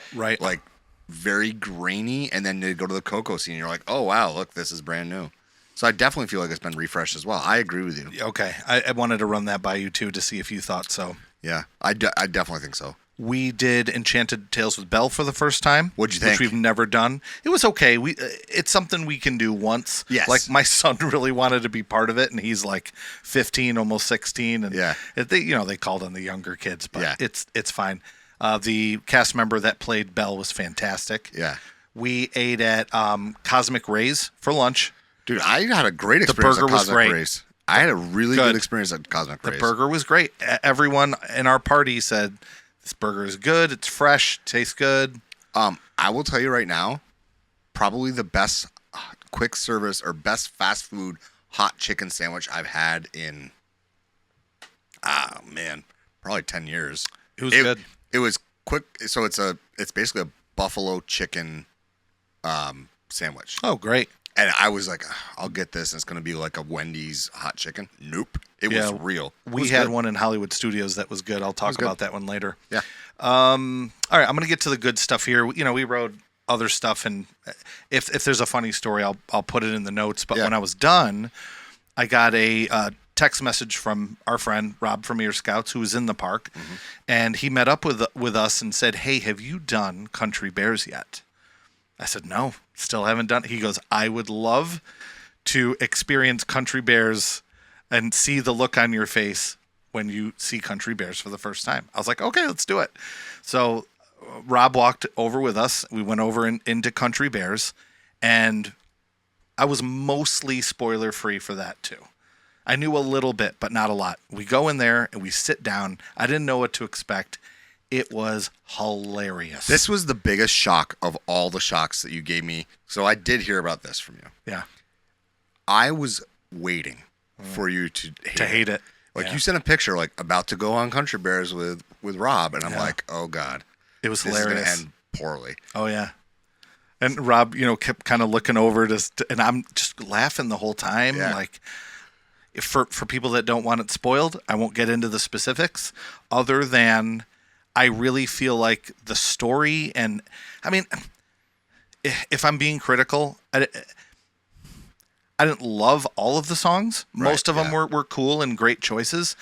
very grainy, and then they'd go to the Coco scene, and you're like, oh wow, look, this is brand new. So I definitely feel like it's been refreshed as well. I agree with you. Okay, I wanted to run that by you too to see if you thought so. Yeah, I definitely think so. We did Enchanted Tales with Belle for the first time. What'd you think? Which we've never done. It was okay. It's something we can do once. Yes. Like my son really wanted to be part of it, and he's like 15, almost 16, and they called on the younger kids, but it's fine. The cast member that played Belle was fantastic. Yeah. We ate at Cosmic Rays for lunch. Dude, I had a great experience at Cosmic Rays. I had a really good experience at Cosmic Rays. The burger was great. Everyone in our party said, this burger is good. It's fresh. Tastes good. I will tell you right now, probably the best quick service or best fast food hot chicken sandwich I've had in, probably 10 years. It was good. It was quick. So it's basically a buffalo chicken sandwich. Oh, great. And I was like, I'll get this. And it's going to be like a Wendy's hot chicken. Nope. It was real. We had one in Hollywood Studios that was good. I'll talk about that one later. Yeah. All right. I'm going to get to the good stuff here. You know, we wrote other stuff, and if there's a funny story, I'll put it in the notes. But when I was done, I got a text message from our friend Rob from Ear Scouts, who was in the park, and he met up with us and said, "Hey, have you done Country Bears yet?" I said, "No, still haven't done it." He goes, "I would love to experience Country Bears and see the look on your face when you see Country Bears for the first time." I was like, "Okay, let's do it." So Rob walked over with us. We went over into Country Bears, and I was mostly spoiler free for that too. I knew a little bit, but not a lot. We go in there and we sit down. I didn't know what to expect. It was hilarious. This was the biggest shock of all the shocks that you gave me. So I did hear about this from you. Yeah. I was waiting for you to hate it. Like you sent a picture like about to go on Country Bears with Rob, and I'm like, oh God. It was this hilarious. Is gonna end poorly. Oh yeah. And Rob, kept kind of looking over and I'm just laughing the whole time. Yeah. Like, for people that don't want it spoiled, I won't get into the specifics other than I really feel like the story, and I mean, if I'm being critical, I didn't love all of the songs. Most of them were cool and great choices.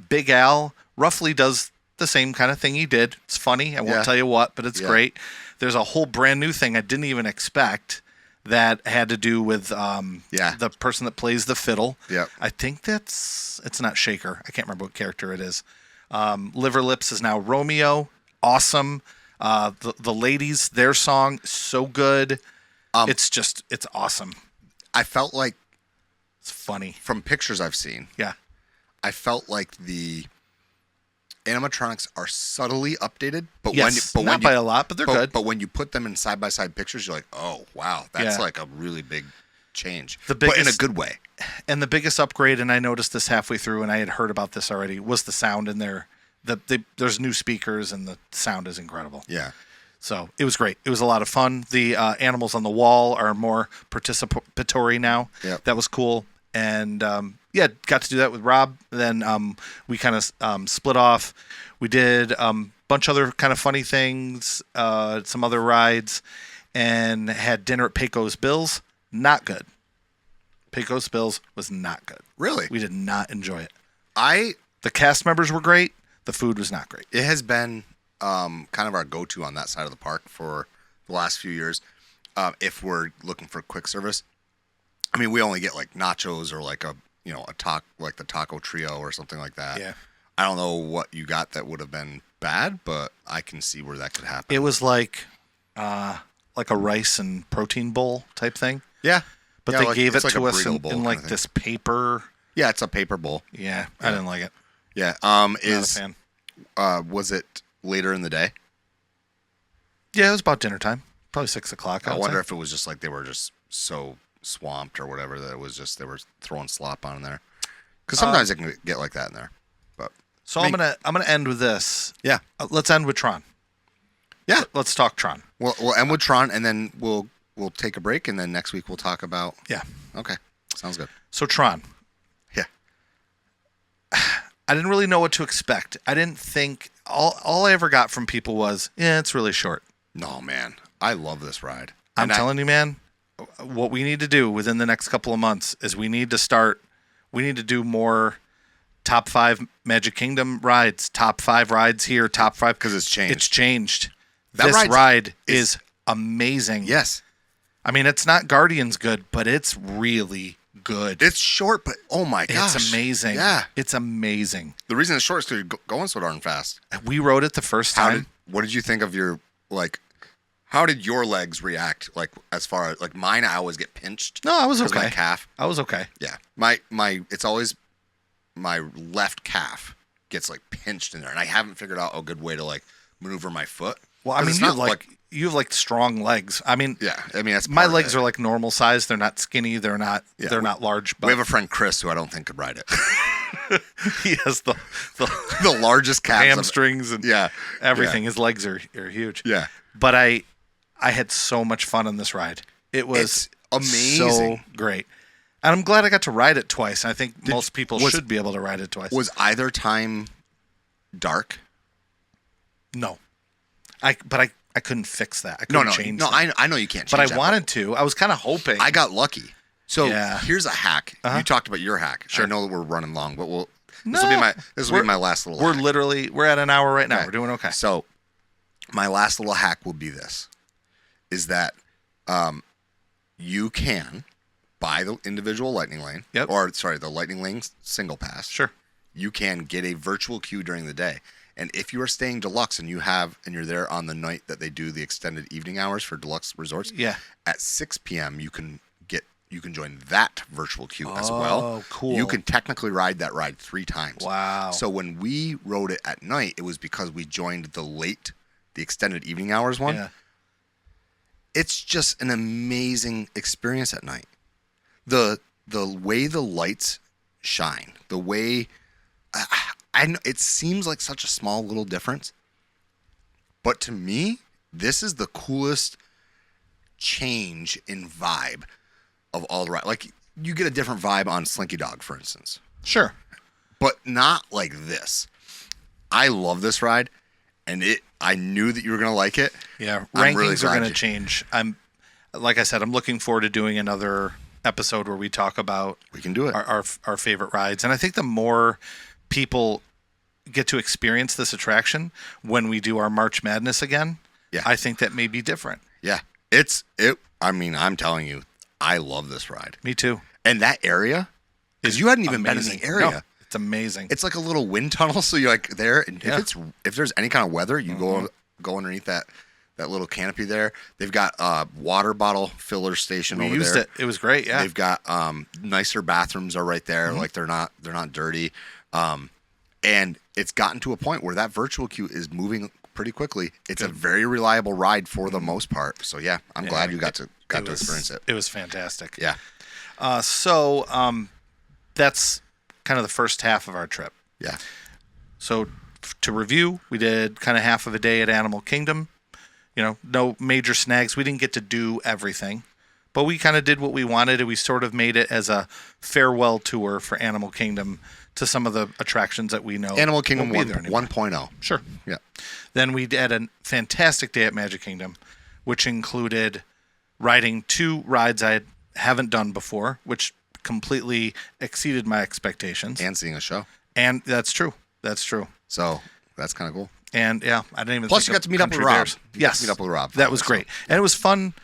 Big Al roughly does the same kind of thing he did. It's funny. I won't tell you what, but it's great. There's a whole brand new thing I didn't even expect that had to do with the person that plays the fiddle. Yeah. I think it's not Shaker. I can't remember what character it is. Liver Lips is now Romeo. Awesome. The ladies, their song, so good. It's awesome. I felt like it's funny. From pictures I've seen. Yeah. I felt like the animatronics are subtly updated, but not by a lot, but they're good. But when you put them in side-by-side pictures, you're like, oh, wow, that's like a really big change. But in a good way. And the biggest upgrade, and I noticed this halfway through, and I had heard about this already, was the sound in there. There's new speakers, and the sound is incredible. Yeah. So it was great. It was a lot of fun. The animals on the wall are more participatory now. Yep. That was cool. And got to do that with Rob. Then we kind of split off. We did a bunch of other kind of funny things, some other rides, and had dinner at Pecos Bill's. Not good. Pecos Bill's was not good. Really? We did not enjoy it. The cast members were great. The food was not great. It has been kind of our go-to on that side of the park for the last few years. If we're looking for quick service, I mean, we only get like nachos or like a like the taco trio or something like that. Yeah. I don't know what you got that would have been bad, but I can see where that could happen. It was like a rice and protein bowl type thing. Yeah. But they gave it to us in like this paper. Yeah, it's a paper bowl. Yeah, I didn't like it. Yeah. Not a fan. Was it later in the day? Yeah, it was about dinner time. Probably 6 o'clock. I wonder if it was just like they were just so swamped or whatever that it was just they were throwing slop on in there. Because sometimes it can get like that in there. But so I'm gonna end with this. Yeah. Let's end with Tron. Yeah. Let's talk Tron. We'll end with Tron, and then we'll take a break, and then next week we'll talk about. Yeah. Okay. Sounds good. So Tron. Yeah. I didn't really know what to expect. I didn't think all I ever got from people was, it's really short. No, man. I love this ride. I'm telling you, man, what we need to do within the next couple of months is we need to do more top 5 Magic Kingdom rides, top 5 rides here, top 5. Because it's changed. It's changed. This ride is amazing. Yes. I mean, it's not Guardians good, but it's really good. It's short, but oh my gosh. It's amazing. Yeah. It's amazing. The reason it's short is because you're going so darn fast. We rode it the first time. What did you think of your, how did your legs react? Like, as far as, mine, I always get pinched. No, I was okay. My calf. I was okay. Yeah. It's always my left calf gets, pinched in there, and I haven't figured out a good way to, maneuver my foot. Well, I mean, you have strong legs. I mean, yeah. I mean, that's my legs are normal size. They're not skinny. They're not. Yeah, they're not large. But we have a friend Chris who I don't think could ride it. He has the largest calves, hamstrings, and everything. His legs are huge. Yeah. But I had so much fun on this ride. It was amazing, so great, and I'm glad I got to ride it twice. I think most people should be able to ride it twice. Was either time dark? No. I couldn't fix that. I couldn't change that. I know you can't change that. But that. I wanted to. I was kind of hoping. I got lucky. So here's a hack. You talked about your hack. Sure. I know that we're running long, but this will be my last little hack. We're at an hour right now. Okay. We're doing okay. So my last little hack will be this, is that you can buy the individual lightning lane, the lightning lane single pass. Sure. You can get a virtual queue during the day. And if you are staying deluxe and you're there on the night that they do the extended evening hours for deluxe resorts, at 6 p.m. you can join that virtual queue as well. Oh, cool. You can technically ride that ride 3 times. Wow. So when we rode it at night, it was because we joined the extended evening hours one. Yeah. It's just an amazing experience at night. The way the lights shine, the way I know it seems like such a small little difference, but to me, this is the coolest change in vibe of all the rides. Like, you get a different vibe on Slinky Dog, for instance. Sure. But not like this. I love this ride, and I knew that you were going to like it. Yeah, rankings are going to change. Like I said, I'm looking forward to doing another episode where we talk about our favorite rides. And I think the more people get to experience this attraction when we do our March Madness again, I think that may be different. Yeah. I'm telling you, I love this ride. Me too. And that area, because you hadn't even been in the area. No, it's amazing. It's like a little wind tunnel, so you're like there. And if there's any kind of weather, you go underneath that little canopy there. They've got a water bottle filler station over there. We used it. It was great, yeah. They've got nicer bathrooms are right there. Like they're not dirty. And it's gotten to a point where that virtual queue is moving pretty quickly. It's a very reliable ride for the most part. So I'm glad you got to experience it. It was fantastic. Yeah. So that's kind of the first half of our trip. Yeah. So to review, we did kind of half of a day at Animal Kingdom. No major snags. We didn't get to do everything, but we kind of did what we wanted, and we sort of made it as a farewell tour for Animal Kingdom to some of the attractions that we know. Animal Kingdom 1.0. Sure. Yeah. Then we had a fantastic day at Magic Kingdom, which included riding 2 rides I haven't done before, which completely exceeded my expectations. And seeing a show. And that's true. That's true. So that's kind of cool. And I didn't even. Plus, you got to meet up with Rob. Yes, meet up with Rob. That was great, and it was fun.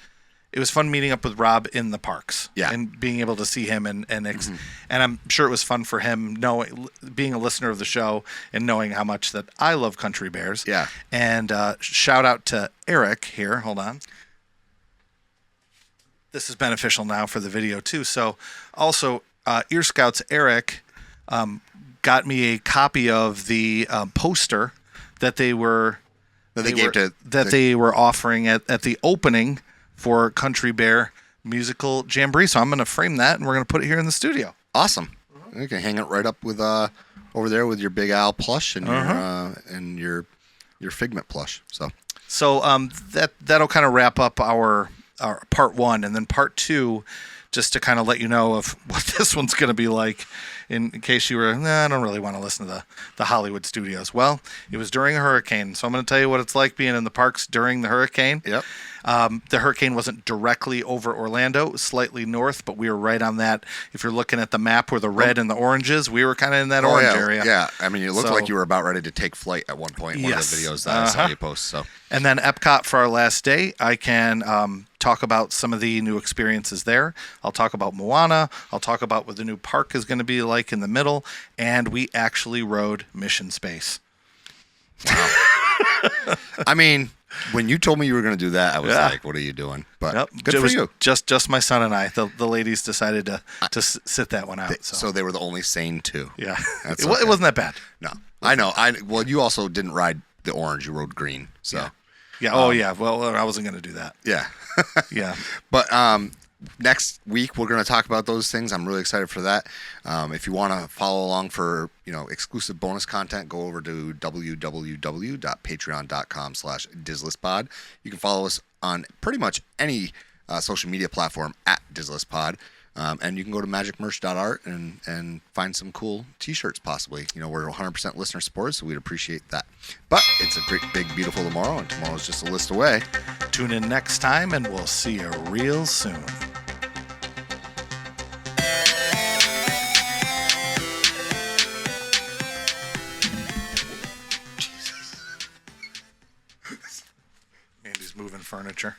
It was fun meeting up with Rob in the parks, and being able to see him, and I'm sure it was fun for him being a listener of the show and knowing how much that I love Country Bears. Yeah. And shout out to Eric here. Hold on. This is beneficial now for the video too. So also, Ear Scouts Eric got me a copy of the poster that they were offering at the opening for Country Bear Musical Jamboree. So I'm going to frame that, and we're going to put it here in the studio. Awesome. You can hang it right up with over there with your Big Al plush and your Figment plush. So that'll kind of wrap up our part 1, and then part 2, just to kind of let you know of what this one's going to be like. In case you were, I don't really want to listen to the Hollywood studios. Well, it was during a hurricane, so I'm going to tell you what it's like being in the parks during the hurricane. Yep. The hurricane wasn't directly over Orlando. It was slightly north, but we were right on that. If you're looking at the map where the red and the orange is, we were kind of in that orange area. Yeah, I mean, it looked like you were about ready to take flight at one point in one of the videos that I saw you post. So. And then Epcot for our last day, I can talk about some of the new experiences there. I'll talk about Moana. I'll talk about what the new park is going to be like in the middle. And we actually rode Mission Space. Wow. I mean, when you told me you were going to do that, I was like, what are you doing? But good for you. Just my son and I. The ladies decided to sit that one out. So they were the only sane 2. Yeah. It wasn't that bad. No. I know. Well, you also didn't ride the orange. You rode green. So. Yeah. Well, I wasn't going to do that. Yeah. Yeah. But next week we're going to talk about those things. I'm really excited for that. If you want to follow along for exclusive bonus content, go over to www.patreon.com/DizlessPod. You can follow us on pretty much any social media platform at DizlessPod. And you can go to magicmerch.art and find some cool t-shirts possibly. We're 100% listener supported, so we'd appreciate that. But it's a great, big, beautiful tomorrow, and tomorrow's just a list away. Tune in next time, and we'll see you real soon. Andy's moving furniture.